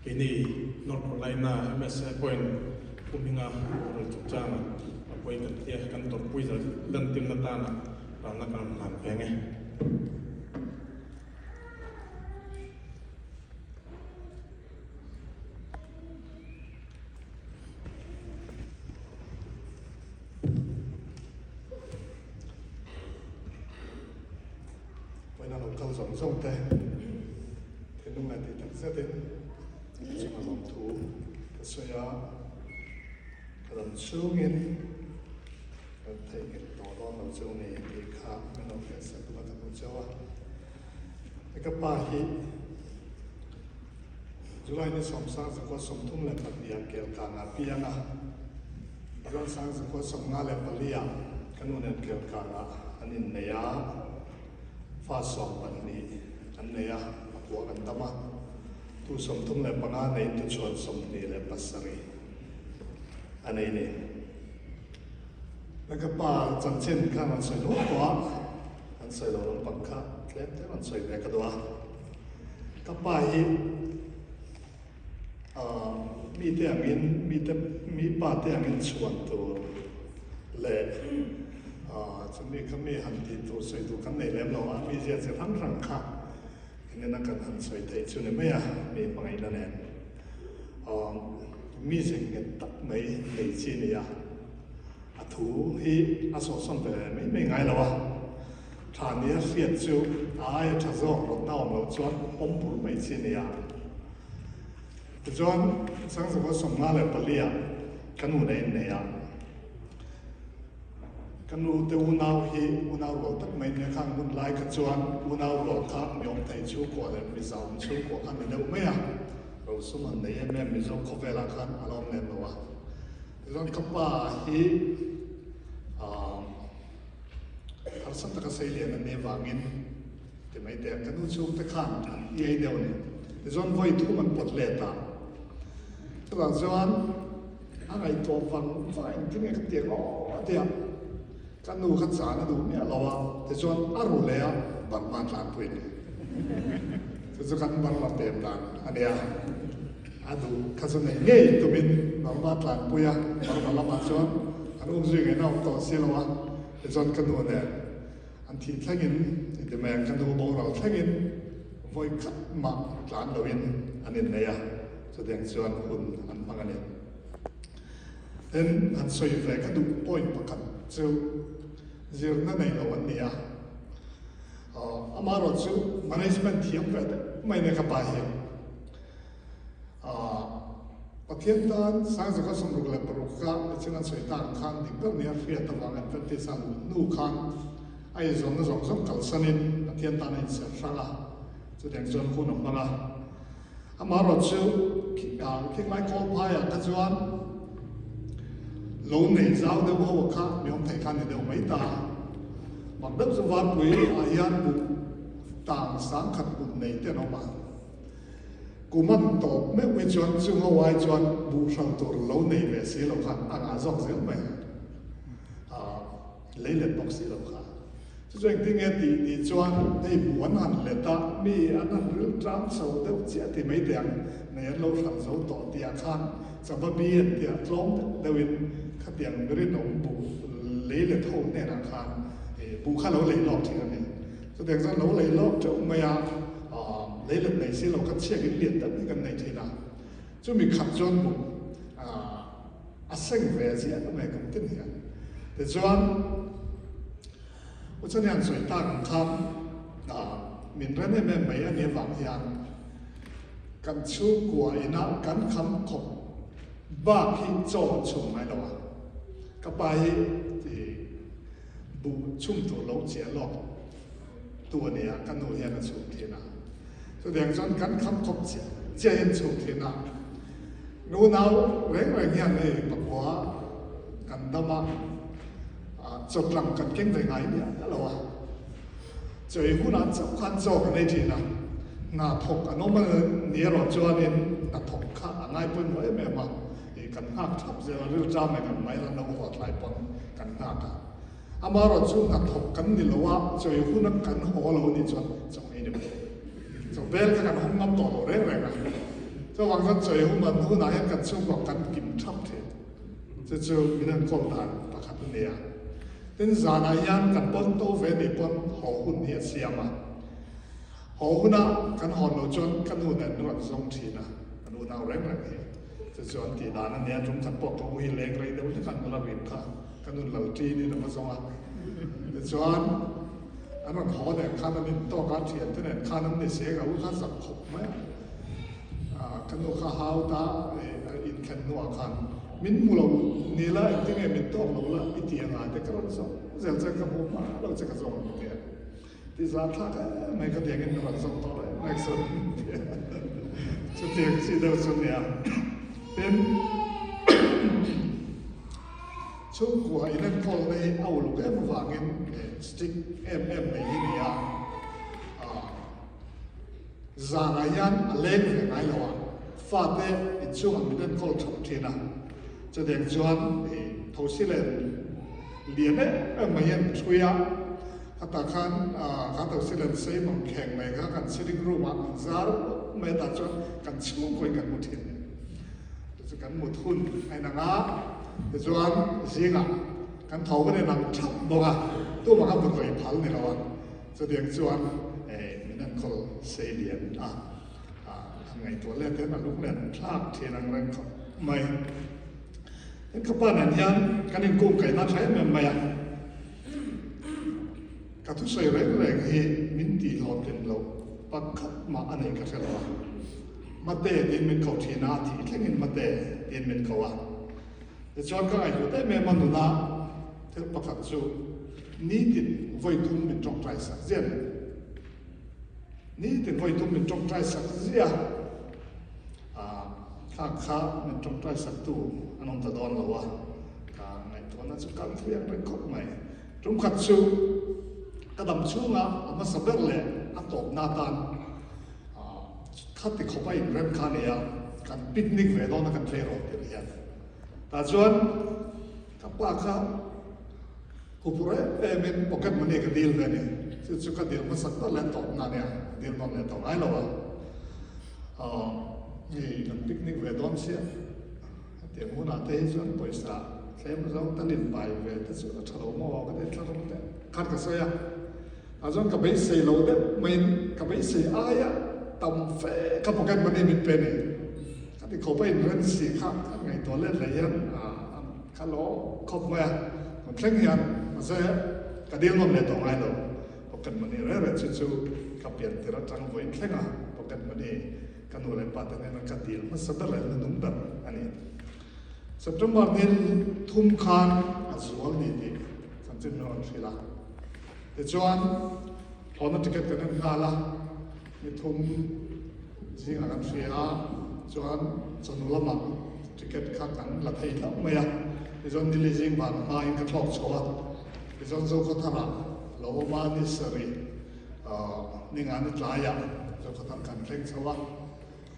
Speaker 8: Kini North Carolina MSA point kuminga ro chana apoi kan tia kan tor pui za dan tim natana rana kan han penge vậy là nó câu giống sông tê thế lúc này thì thật rất đến chỉ mà lòng thú cái xoay á cái lần số nghiên cái thầy cái tổ đó nó châu này thì khác mình nó phải sẽ tụi mình tụi châu á cái ba hi July này sống sang sẽ có sống thung lên bậc địa kéo cả ngã piang à July sang sẽ có sống ngã lên bậc địa cái nụ nền kéo cả ngã anh in này á pha sống bậc này anh này á của anh tâm á tu som thung le panga nei tu chon som ni le pasari anei ne la ka pa chan chen kha man soi lo kwa an soi lo long pang kha tlem te man soi ve ka doa ka pa hi mi te angin mi pa te angin chuan tu le chun ni ka mi han ti tu soi tu kan nei lem lo a mi je che thang rang kha nên là cần hành soi thấy cho nên mấy mình bằng ấy là nè mi sinh cái tập mấy chi này thú hi số xong về mấy ngày rồi thằng này phiền chú ai thật sự nó nào nó chọn bom bùn mấy chi này chọn sáng sớm có xong ngã lại bali cái nụ này cái nụ tiêu unau hi unau lo tất mấy nhà khang mun lai cái chuan unau lo khác miếng thầy chú của lại mi giàu chú của anh mình đâu mấy rồi số mình này em mi giàu có vẻ là khăn alom nên rồi rồi các bà hi har san ta sai liền anh em vangin thì mấy đẹp cái nụ chú cái khăn vậy đâu này rồi voi thu mình bật lệ ta tức là rồi anh ấy to vang vang cái này cái tiếng ó tiếng kan nu khat sa na du ne lawa te chon aru le a ban man tlan pui ne te chu kan ban la pem dan ania adu khasun nei nei tu min ban ma tlan pui a ban la ma chon anu ji nge na to si lawa te chon kan nu ne an thi thlangin te me kan nu bo ra thlangin voi khat ma tlan loin anin ne ya chu deng chon hun an pangani then an soi ve ka du point pakat chu zirna nei lo an nia amaro chu management thiam ve mai ne ka pa hi pathian tan sang za ka som ru le paru ka china soi tan khan ding per nia fia ta wang an te san nu khan ai zong na zong kal sanin pathian tan ai sa sala chu deng zon khu no mala amaro chu ki mai ko pa ya ka chuan lâu này giáo đâu có khác miếng thầy khăn thì đều mấy ta mặc đất số văn quý ai ăn bụng tàng sáng khát bụng này thế nào mà cú mắm tổ mấy quý chọn chung hoa ai chọn bù sang tổ lâu này về xí lâu khăn ăn ăn rong rêu mày lấy lên bọc xí lâu khăn cho nên tiếng nghe thì chọn đây muốn ăn lệ ta mi ăn rượu trắng sầu đâu chết thì mấy tiếng này lâu khăn dấu tỏ tiệt khăn sao mà biến tiệt lóng đâu in khát tiếng người nông bù lấy lên thâu nè là khăn bù khăn lâu lấy lọt thì cái này cho tiếng rằng lâu lấy lọt chỗ mày lấy lên này xí lâu khăn chia cái liệt tận cái này thì là chú mình khát chọn một sinh về gì đó mày cũng tin hiểu để chọn cho nên soi ta cũng khám mình rất là mấy anh em vàng hiềnกันชูกัวอินะกันคำขบบ้าพิจอชงไม่หรอก็ไปที่บูชุ่มตัวลงเจียหลอกตัวเนี้ยกันโนเฮียนชูเทียนะแสดงจนกันคำขบเจียเจียนชูเทียนะนู้นเอาเร่งเฮียนเลยปักหัวกันดำมาจดหลังกันเก่งได้ไงเนี่ยนั่นหรอเจอผู้นั้นสำคัญโจกันในทีนะนาถกอันนั้นมันเนี่ยเราจวนเองนาถกข้าง่ายเป็นไว้แม่มากันหักทับเจอเรื่องจ้าไม่กันไม่แล้วเราหัวไหลปนกันหักอามาเราจูนาถกกันนี่เราว่าเจอหุ่นกันหัวเรานี่จวนจงไอ้เนี่ยจงเบลกันห้องน้ำต่อเราเร่งๆกันจะวางกันเจอหุ่นมันหุ่นไหนกันชูบอกกันกินทับเถิดจะเจอมีนั่นกอดานประคับเนี่ยเป็นสารยันกันปนโตเวนิปนหัวหุ่นเนี่ยเสียมาหอหุ่นกันหอนเราจนกันหุ่นเนี่ยนวดทรงทีนะกันหุ่นเอาแรงๆเนี่ยจะจวนตีดานั่นเนี่ยจงกันปอกตัวหินเล็กเลยเดี๋ยวจะกันเราเรียนค่ะกันหุ่นเหล่าทีนี่เรามาส่งอ่ะจะจวนอันนั้นหอเนี่ยข้านั้นนี่ต่อการเทียนที่เนี่ยข้านั้นนี่เสียกับข้าสักขบไหมกันหุ่นข้าหาวตาอินแคนนัวขันมินมูเรานี่ละที่เนี่ยมินต้องเราละอิตียงานแต่ก็เราส่งเจ้าจะกับผมมาเราจะกับส่งเนี่ยที่สาธารณะไม่ก็เดียงกันเราส่งต่อเลยไม่ส่งสุดที่สิ่งเดียวสุดเนี่ยเป็นช่วงกว่าอีนั่นพอในเอาลูกแอมวางเงินสติ๊กเอ็มในที่นี่จางายันเล่นยังไงล่ะฟาดเดอิช่วงนั้นก็ทำทีนะจะเด็กจวนทศเลนเลียนเนี่ยไม่ยันช่วยขัตขันขัตสิเลนเซมังแข่งไหมครับกันสิริกรูมาซาร์ไม่ตัดจนกันชิมุกคุยกันมุทินจะกันมุทุนไอ้นางจะจวนสิงะกันเท่ากันเนี่ยนางชับบอกอ่ะตัวมันก็เป็นคนพัลเนี่ยละวันจะเด็กจวนมีนั่นคนเสียเลียนทำไงตัวเล่นเท่านั้นลูกเล่นพลาดเทียนังเร่งเขาไม่เห็นข้าป้าเนี่ยยันกันเองกุ้งไก่น่าใช้ไม่กระทุ้งใส่แรงๆให้มินตีหลอดเป็นเราปักขัดมาอันนี้ก็เท่าไหร่มาเตะดินเป็นเขาทีนาทีแค่เงินมาเตะดินเป็นเขาอ่ะแต่จอนก็อายุได้แม่มันดูนะเธอปักขัดจูนี่ดินไว้ทุ่มเป็นจงใจสักเสี้ยนนี่ดินไว้ทุ่มเป็นจงใจสักเสี้ยข้ามันจงใจสักตู้อันนั้นจะโดนเราอ่ะการในตัวนั้นจะการเทียบเป็นครบไหมจงขัดจูกระดำช่วงเอามาสับเบลเลยอัตบนาตันข้าติดเข้าไปเริ่มขาเนี่ยการปิกนิกเวดอนกันเทโรเดียนแต่จวนกับป้าข้าผู้ผู้เร่เป็นปกติมันเองดีเลยเนี่ยซึ่งก็ดีมันสักตั้งแต่ตกงานเนี่ยดีมันเนี่ยตกไอ้เราอ่ะนี่กันปิกนิกเวดอนเสียเดี๋ยวมันอาจจะให้จวนไปสระแค่มันเราตัดลินไปเวทสุดทะลุมอก็ได้ทะลุแต่ขัดกับเสียอาจารย์กับไปเสียเราเด็กไม่กับไปเสียอายะต่ำเฟะกับพวกกันมันนี่มันเป็นก็ที่เขาไปเรียนสีข้างไงตัวเล่นอะไรยันข้าล้อครบมามันเพ่งยันมาเสียก็เดียวมันเลยตรงไอ้เราพวกกันมันนี่เรื่อยๆจู่ๆกับเปลี่ยนที่เราจังไว้เพ่งพวกกันมันนี่กันอะไรปัตตานีมันก็ดีมันสับอะไรมันนุ่มแบบอันนี้สัปดาห์มาเนี่ยทุ่มคานอาสวลนี่ดิสันตินอนฟิลาแต่จวนพอนัดติเกตกันนั่นฮาละมีทุ่มจิงอากันฟิลาจวนสนุลมาติเกตข้ากันละไทยละไม่อะแต่จวนดิลิจิงบ้านมาอินกับทอกชัวแต่จวนโซกทาระโลมานิสรีนี่งานนี่ลายะจวนเขาทำการเล่นชัว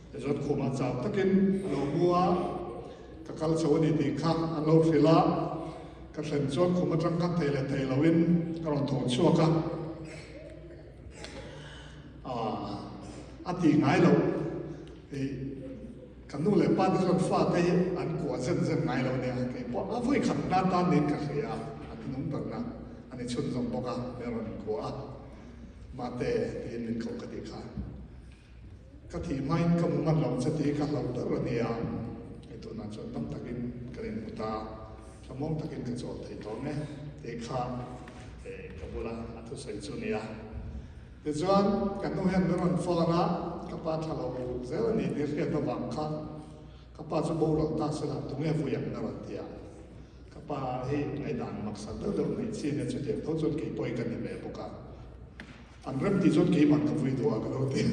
Speaker 8: แต่จวนคุมาจับตะกินโลบัวkalau cakap ni dikah alau fila, kalau jual kumat rangkat telawin kalau thon chua kah, ati ngai lo, kan nu lepas tu kan faham an kuat zen ngai lo ni, kalau apa yang kan nata ni kerja, ati nunggu na, ani chun zong boga, meron kuat, mate ini kau ketika, cái thì mai cái mùng ăn lòng sẽ thì cái lòng đó là nhiều cái tụi nó cho tâm takin cái này của ta cho mong takin cái chỗ thầy đó nghe thì khám cái bữa là thu xây cho nhiều thì cho cái nông dân nó phá ra các bạn thà lâu dễ là này để hiện nó vàng khăn các bạn cho bầu lòng ta sẽ làm tụi nghe vui nó là tiệt các bạn hay ngày đàn mặc sẵn đó đâu này xin để cho điểm thấu cho cái bồi cái này về bốc cả anh rất thì cho cái mặt cái vui đùa cái đầu tiên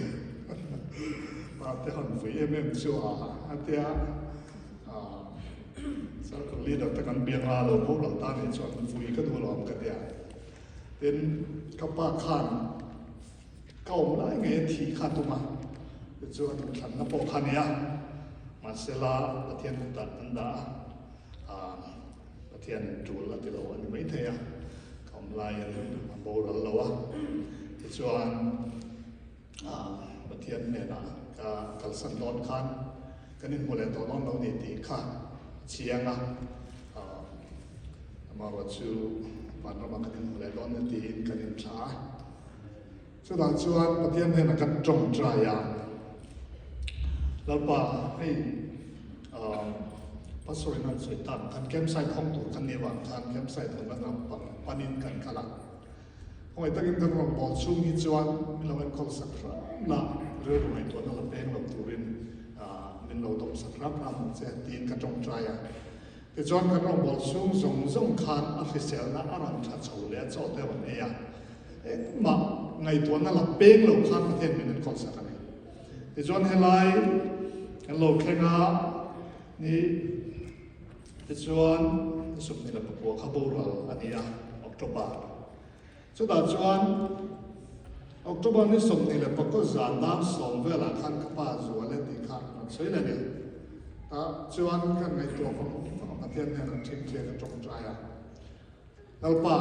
Speaker 8: và thế hẳn vui em chưa à thế sao cái lý đó ta cần biếng ra lâu bầu lòng ta này cho vui cái đùa lòng cái tiệt đến các bạn khăn câu lại nghe thì khăn tụi mà cho tụi khăn nó bỏ khăn nha mà sẽ là thiên tật đã thiên chủ là cái lâu anh mấy thế à còn lại là bầu là lâu à thì cho thiên này là cái sân đón khăn cái nên một lần đó nó lâu thì khăn chiang à mà vào chú và nó bằng cái nên một lần đó thì cái nên trả cho đó cho thiên này là cái trồng trái àแล้วป่าให้พระสุรินันท์สวยตันคันเข้มใส่ของตัวคันนี้ว่าคันเข้มใส่ตัวนั้นนำปังปานินกันขลังห้อยตะกินกันรองบอลชุ่มฮิจวนมีเราเป็นคนสักครั้งละเรื่องในตัวนั้นเราเป็นเราตัวรินเป็นเราต้องสักครั้งนำเสียตีนกระจงใจแต่จวนกันรองบอลชุ่มส่งคันออฟฟิเชียลนะอารันชัดโฉเลยจอดได้วันนี้มาในตัวนั้นเราเป็นเราคันประเทศเป็นคนสักกันแต่จวนเฮลัยโลกแข่งนี่ที่ชวนสุดนี่แหละพวกขบวนอันนี้ออกตุบาสุดท้ายชวนออกตุบานี่สุดนี่แหละพวกจานน้ำส่งเวลาขันขบ้าจวนเล่นตีขันสวยเลยเนี่ยชวนกันในตัวของประเทศเนี่ยเราทิ้งเทียนกันตรงใจแล้วป่า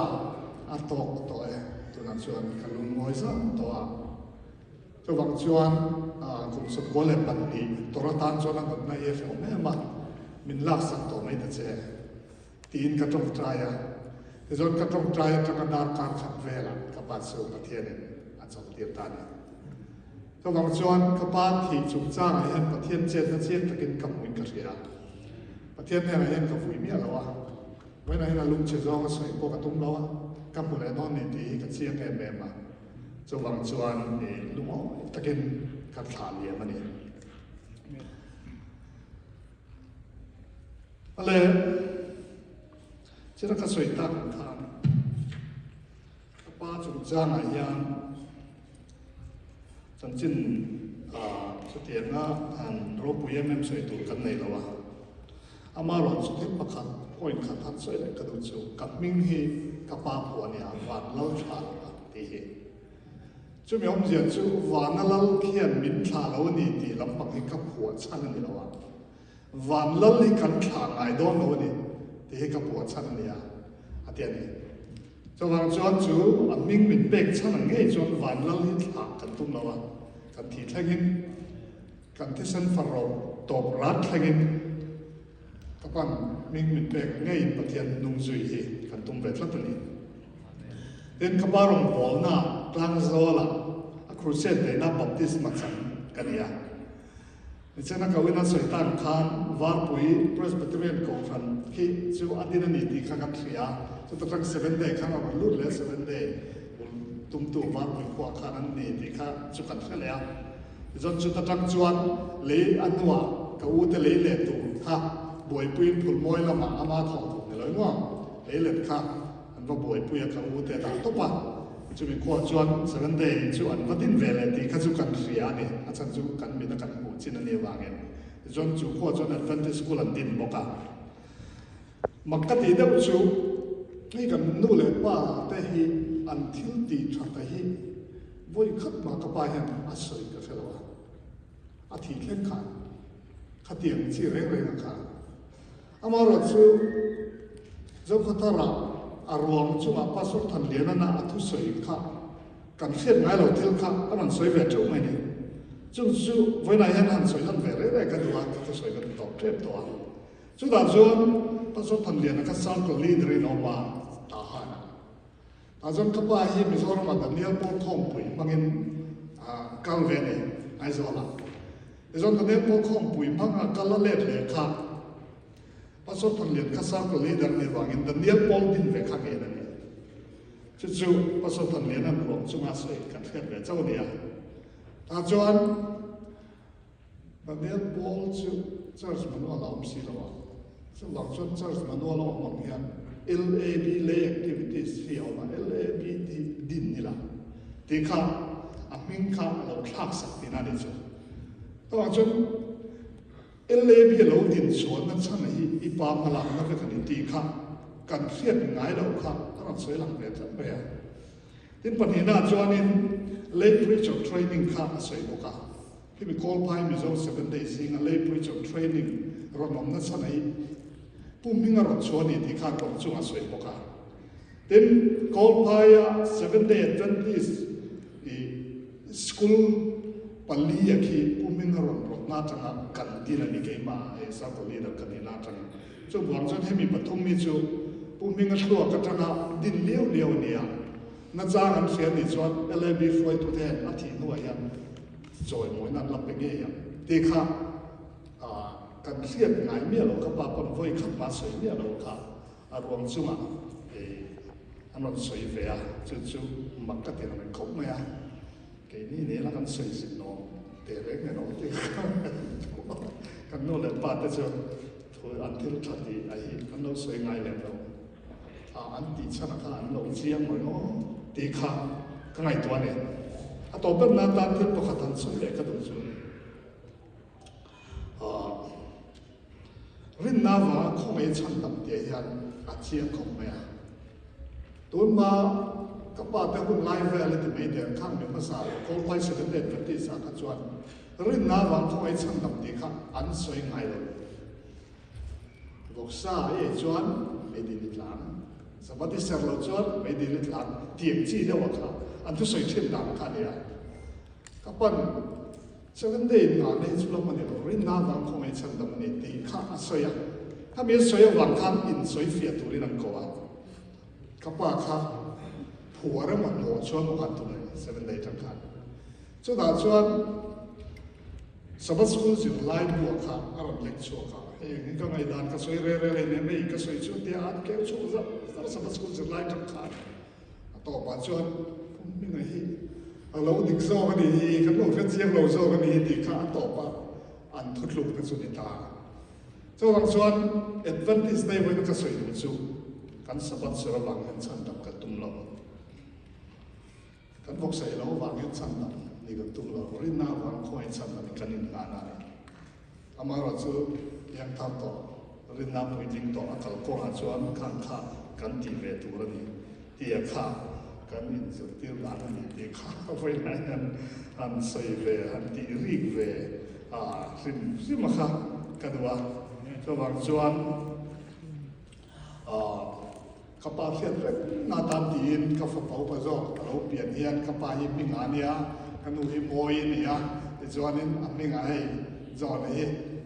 Speaker 8: อัตโตตัวตัวนั้นชวนกันลุงมวยซะตัวตัวบางชวนกลุ่มสุดโกเลปันนี้ตัวรัฐานชวนนั้นในเอฟเอแม่มามินลักษณะตัวไม่ได้เจตีนกระจงใจแต่จนกระจงใจจะกระดานการขัดเวลากับบ้านสูงประเทศนี้อาจจะเตียนตันตัวบางชวนกับบ้านที่จุกจ้างให้เห็นประเทศเจนเชียนตะกินกับวินกระเทียประเทศนี้เห็นกับวิเมียแล้ววะไว้ในนั้นลุงเชื่อว่าสวยพวกกระตุ้มแล้ววะกับผู้ใดนอนในที่กับเชียงแก่แม่มาตัวบางชวนลุงตะกินกับขาเลียมันนี่อะไรที่เราก็สวยตั้งทางป้าจุดจ้างอะไรยังจันจินสุดที่น่ะอันรบปุยมันสวยตัวกันในละวะอามาหลอนสุดที่ประคันพ่อยขันทันสวยเลยกระดูกจูกับมิ่งฮีกับป้าผัวเนี่ยหวานเล่าชาตีเหจู่มีองค์เจียจู่หวานเล่าเขียนมินชาแล้วนี่ตีลำปักให้กับผัวชันนี่ละวะวันละลิกันขางไอ้ดอนโน่นี่ที่ให้กับปวดชั้นเนี่ยอาเดียนี่จนวันจวนจู่มิ่งมินเบกชั้นนั่งไงจนวันละลิขางกันตุ้มแล้วกันที่ทั้งนี้กันที่เส้นฟารมตบรัดทั้งนี้กับวันมิ่งมินเบกไงประเทศนุ่งจุยฮีกันตุ้มเวทละตัวนี้เดินกับบ้านบอลน่ะกลางโซล่ะครูเซนเดน่าบัพติสมาจังกันเนี่ยนี่เช่นนักวินาศสวยตั้งขันวาร์ปุย Presbyterian Conference ที่จู่อดีตนี้ที่ข้ากันเสียจุดตั้ง7 day ข้างเราลุ้นเลย7 day ตุ้มตัววาร์ปุยขวาขันนี้ที่ข้าจุกันเสียแล้วจนจุดตั้งจวนเลยอันนัวกับอุตเลยเลยตัวข้าบวยปุยผุลมวยละมาอามาทองถูกเลยง้อเลยเลยข้าอันว่าบวยปุยกับอุตแต่ตัวปะจู่มีขวาจวน7 day จู่อันว่าดินเวลที่ข้าจุกันเสียนี่อาจารย์จู่กันมีนักการจินนี่ว่าไงจนจู่ขั้วจน Adventist School อันดินบอกกันมักกะตีเดียวจู่นี่กันนู่นเลยว่าแต่ฮีอันทิลตีชัดแต่ฮีวุ้ยขัดมากระปายเห็นอาศัยกันเสร็จแล้วอาทิตย์เล่นขันขัดเตียงที่เร่งๆกันอามารถจู่เจ้าขัดตระอารมณ์จู่มาพัสดุทันเลียนน่ะอัตุสวยขัดกันเสียดไงเราทิลขัดก็มันสวยเวจู่ไม่เนี่ยจู่วันไหนหันสวยหันเวรได้กันดูว่าตัวสวยกันตอบเทียบตัวจู่ดาวจวนพระสุทันเลียนก็สร้างคนลีดเรนออกมาตาหานะดาวจวนขบ้าฮีมิโซรมาดันเนียลโปทอมปุยบางอินกัลเวเนไอโซล่า izon kan po khom pui phanga kala let le kha pasot thon lian kha sa ko leader ne wangin Daniel Paul din ve kha ge ne chu pasot thon lian an ro chunga sei kan khet ve chau nia ta chuan Daniel Paul chu church manual om si lawa chu lang chuan church manual om mang hian LAB le activities hi oma LAB din ni la ti kha a ming kha lo thak sak ti na ni chu to chuan LAB lo din chuan na chan hi I pa mala na ve kan ti kha kan khiat ngai lo kha ran soi lang ve ta be tin pani na chuan in lay preacher training kha soi boka hi mi call pai mi zo 7 days in a lay preacher training ron nom na chan hi puminga ron chuan ni ti kha kom chunga soi boka tin call pai 7 day Adventist school pali yakhi puminga ron na tanga kan dina ni ke ma e sa ko ni da kan ni na tanga chu buang chon hemi pathum mi chu puminga thlo ka tanga din leo nia na cha an sia ni chuan LAB foi tu the a thi no ya joy moi na la pe ge ya te kha kan sia ngai mi lo ka pa kon voi kha pa soi mi lo kha a ruang chunga e anon soi ve ya chu mak ka te na ko ma ya ke ni ne la kan soi sin no để đấy người nói thì cái nó là ba tới giờ thôi ăn thêm thật thì ấy cái nó xoay ngay lên đâu ăn thì chắc là ăn lẩu chiên mà nó thì khá cái ngày tuần này tổ bên nào ta thêm một khát ăn xoay để cái đồ chơi riêng nào mà không ai chăn đầm để ăn chiên không mày tối mà các bạn thấy cũng live về lên thì mấy đứa khác mình mà sao có phải sự vấn đề vấn đề sao các chuyện riêng nào mà không ai chăn đầm thì khác ăn xoay ngay rồi gốc sa ấy chuyện mấy đi lịch lãm sao bắt đi xe lâu chuyện mấy đi lịch lãm tiền chi đâu mà khác ăn thứ xoay thêm đạm khác đi à các bạn sự vấn đề nào này chúng ta mình hiểu riêng nào mà không ai chăn đầm thì khác ăn xoay àถ้ามีxoay vàng khác in xoay phía tụi đi làm câu à các bạn khácหัวเรื่องมันหัวชวนมันกันตัวเลย7 day ทั้งคันจุดนั้นชวนสมัครสกุลจิตไล่บัวค่ะอารมณ์เล็กชัวค่ะเฮ้ยนี่ก็ไม่ดันก็สวยเรื่อยๆเนี่ยไม่ก็สวยชุดเดียวอันเกี่ยวชัวร์ซะสมัครสกุลจิตไล่ทั้งคันต่อมาชวนผมไม่ไงฮีเราดิกโซ่กันดีกันเราเจียงเราโซ่กันดีดีค่ะต่อมาอันทุกลุกเป็นสุนิตาจุดนั้นชวนเอ็ดเวนติสในวันก็สวยดูจูกันสมัครสุรวังเห็นฉันดับกันตุ้มลงกันบอกใส่เราวางเงินชั้นนั้นนี่ก็ตุ้งเรารินหน้าวางคอยชั้นนั้นกันนินงานอะไรอามาเราจะยังทำต่อรินหน้าปุยดิ้งต่ออัตลกงอาจวนขันขากันตีเวตัวนี้ที่ขากันนินสุดที่ร้านนี้ที่ขาไว้ไหนอันใส่เวอันตีรีกเวริมมาขากันว่าจะวางจวนข้าพเจ้าเรื่องนาตามดีนข้าพเจ้าประจบเราเปลี่ยนเฮียนข้าพเจ้ามีงานเนี่ยกันดูฮิโมยเนี่ยจวนนี้มีงานให้จวนนี้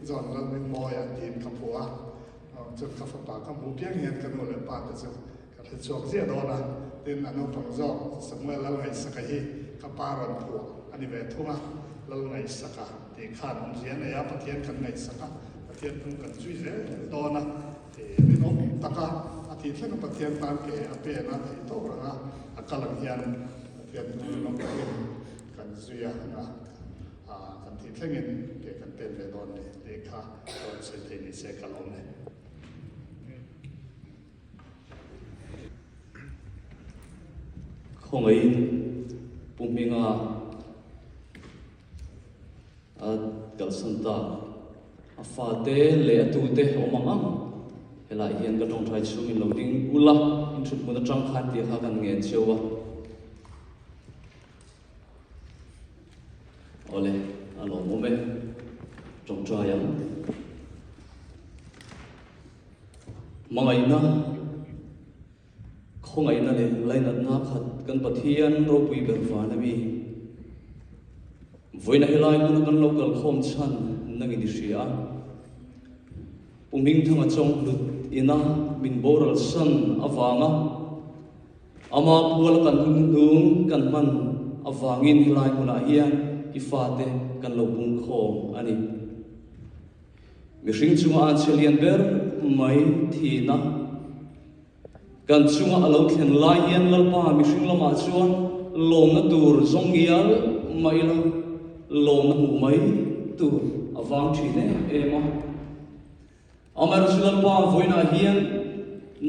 Speaker 8: จวนเราเป็นโมยดีนข้าพเจ้าจุดข้าพเจ้าข้ามูเพียงเฮียนกันดูเลยป้าแต่จุดกันที่จบเสียดอนะดินอนุประจบสมัยเราไงสักทีข้าพเจ้ารันผัวอันนี้เป็นทุ่งเราไงสักที่ขาดเรียนเนี่ยปะเทียนกันไงสักปะเทียนทุ่งกันช่วยเสียดอนะที่น้องตะกาที่เท่ากับเทียนตามเกอเปนะที่โตระอักลังยันเทียนตุ้งน้องกันซุยนะกันที่เท่าเงินเกกันเป็นเวดอนเด็กข้าตอนเสด็จนิเสกลงเนี่ย
Speaker 5: không ấy bụng mình gần sân ta pha té lệ tu té ôm mang lại hiện cái trong thái chú mình lâu tiếng ula in chút một trang khát thì khá cần nghe chiều à ole alo mô mê trong trái ăn mà ngày na không ngày na lấy nát nát khát cần bát hiền rồi bùi bèn phá na mi với này lại cũng cần lâu cần không chăn năng đi xia mình thằng trong lụt ina min boral san awanga ama pual kan dung kan man awangin hilai muna hian
Speaker 9: ifate kan lo pung khom ani mi hring chunga an chelian ber mai thina kan chunga alo thlen lai hian lalpa mi hring lama chuan lom na tur zongial mai lo lom na mu mai tur awang thine ema amar lalpa voina hian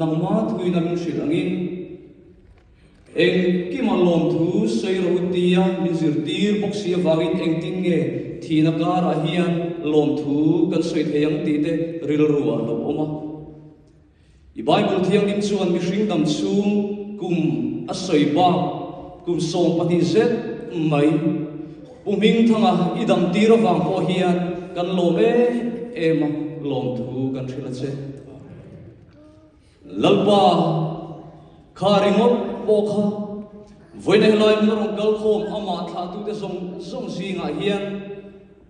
Speaker 9: nangma thuina min shil angin eng ki malom thu sei ro tia min zir tir boxi awangin eng tin nge thina kara hian lom thu kan soi theyang ti te ril ruwa lo oma i bible thiang dim chuan mi hring dam chung kum a soi ba kum song pati zet mai puming thanga idam tir awang po hian kan lom ema lom thu kan thila che lalpa kharingot pokha voina helai murong kal khom ama tha tu te zong zinga hian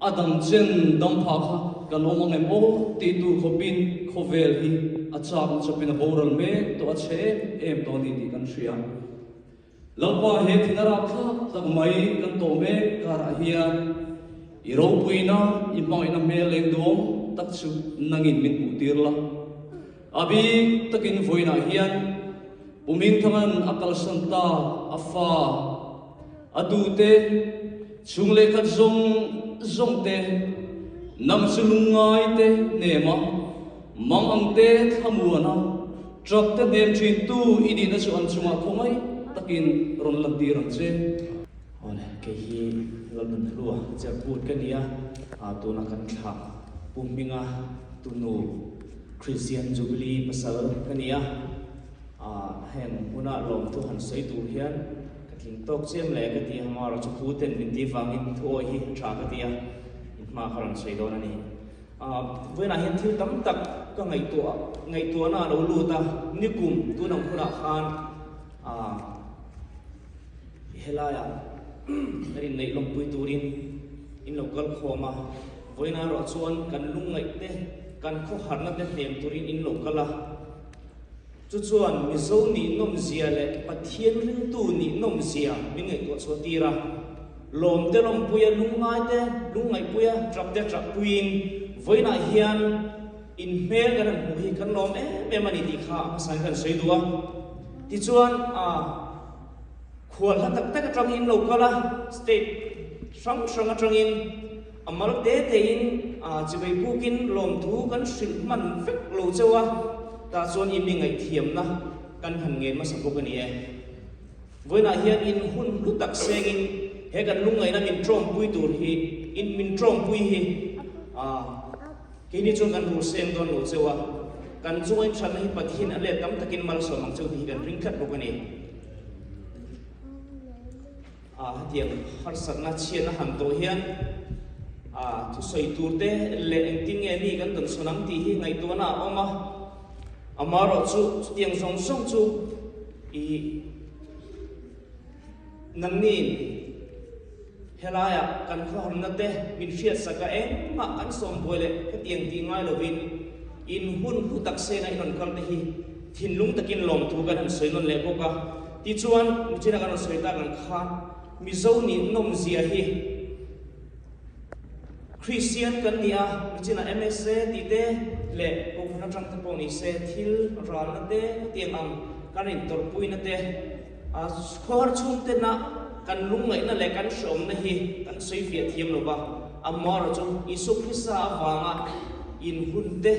Speaker 9: adam chen dam pha kha kalomang emo ti tu khopin khovel hi acham chapina boral me to ache em to ni ti kan sia lalpa he thinara kha tak mai kan to me kara hian iro puina imaina me leng dom tak chu nangin min putirla abi takin voina hian uming thangan akal santa afa adute chungle khat zong te nam chulungai te nema mamang te thamuana trak te nem thin tu ini na chu an chunga khomai takin ron landi rang che
Speaker 4: ole ke hi lalun lua cha put kania tu na kan tha puminga tunu Christian Jubilee pasal kania hen una lom tu han sei tu hian kathing tok chem le ka ti hamara chu phuten min ti wangin thoi hi tha ka tia ma kharan sei don ani voina hian thil tam tak ka ngai tu na lo lu ta nikum tu nang khuna khan helaya rin nei lom pui turin in local khoma voina ro chuan kan lungai te kan kho harna te nem turin in local chu chuan mizo ni nom zia le pathian ring tu ni nom zia min ngai to chu tira lom te lom puya lungai puya trap te trap puin voina hian in mel kan mu hi kan lom me mani ti kha san kan sei duwa ti chuan khwal ha tak tak atang in local state sang atang in amal te in chibai pukin lom thu kan sil man fek lo chewa ta chuan in ngai thiam na kan han ngen ma sapok ani voina hian in hun lu tak sengin he kan lungai na min trom pui tur hi in min trom pui hi kini chuan kan ru seng don lo chewa kan chuan than hi pathin ale tam takin mal so mang cheu hi kan ring khat bok ani tiang har satna chien na han to hian thu soi tur te le engting nge ni kan don sonam ti hi ngai to na oma amaro chu tiang song chu i nangnin helaya kan khom na te min fiat saka ma kan som boile ka tiang ti ngai lovin in hun hu tak se na inon kal te hi thin lung takin lom thu kan an soinon le boka ti chuan muchina kan soita kan kha mi zo ni nom zia hi Christian kan nia michina MSA ti te le ko na tang te poni se thil ran na te tiang ang kanin tor pui na te khor chung te na kan lungai na le kan som na hi kan sei fia thiam lo ba amor chu isu Krista awanga in hun te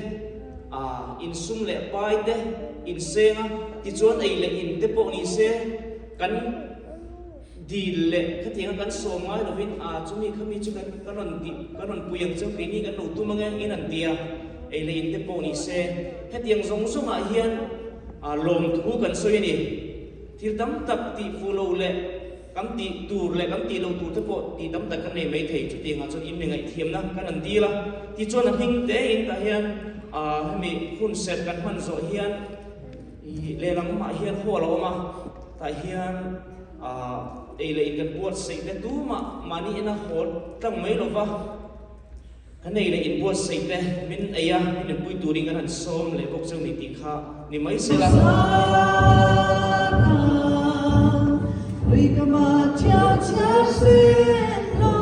Speaker 4: in sum le pai te in senga ti chuan ei le in te poni se kan dile khatinga kan somai lovin chumi khami chu kan kanon puyang chu kini kan no tu manga in an dia ele in te poni se hetiang zong a hian lom thu kan soi ni thil tam tak ti fulo le kam ti tur le kam ti lo tur te po ti tam tak kan nei mai thei chu tinga chu im ngai thiam na kan an di la ti chuan a hing te in ta hian mi hun set kan man zo hian le lang ma hian ho lo ma ta hian ele in kan buat sei te tu mani ina hol tang mai lo va kan ele in buat sei te min aya min pui turing kan han som le bok chang ni ti kha ni mai se la
Speaker 10: we come out cha cha se lo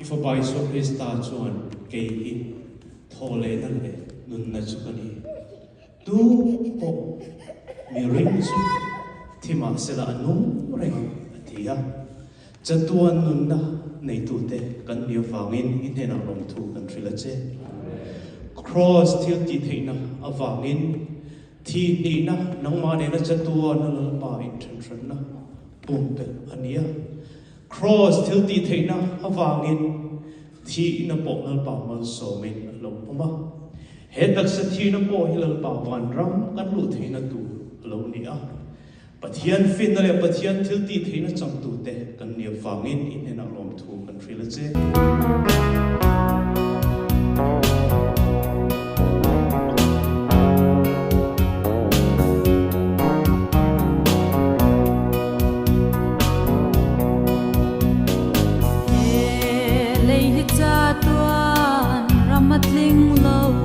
Speaker 1: ifa bai so Krista chuan ke hi thole nan le nun na chu kani tu po mi ring chu thima sela anu reng atia chatuan nun na nei tu te kan nia wangin in hena rom thu kan thrila che cross til ti theina awangin thi ni na nangma ne na chatuan na pa in than na pumpe ania cross til ti theina awangin thi na po na pa mal so men lo puma he tak sa thi na po hilal pa wan ram kan lu theina tu lo nia pathian fin na le pathian til ti theina cham tu te kan nia wangin in hena rom thu kan thrila che
Speaker 10: Lei hi cha tuan ramatling lo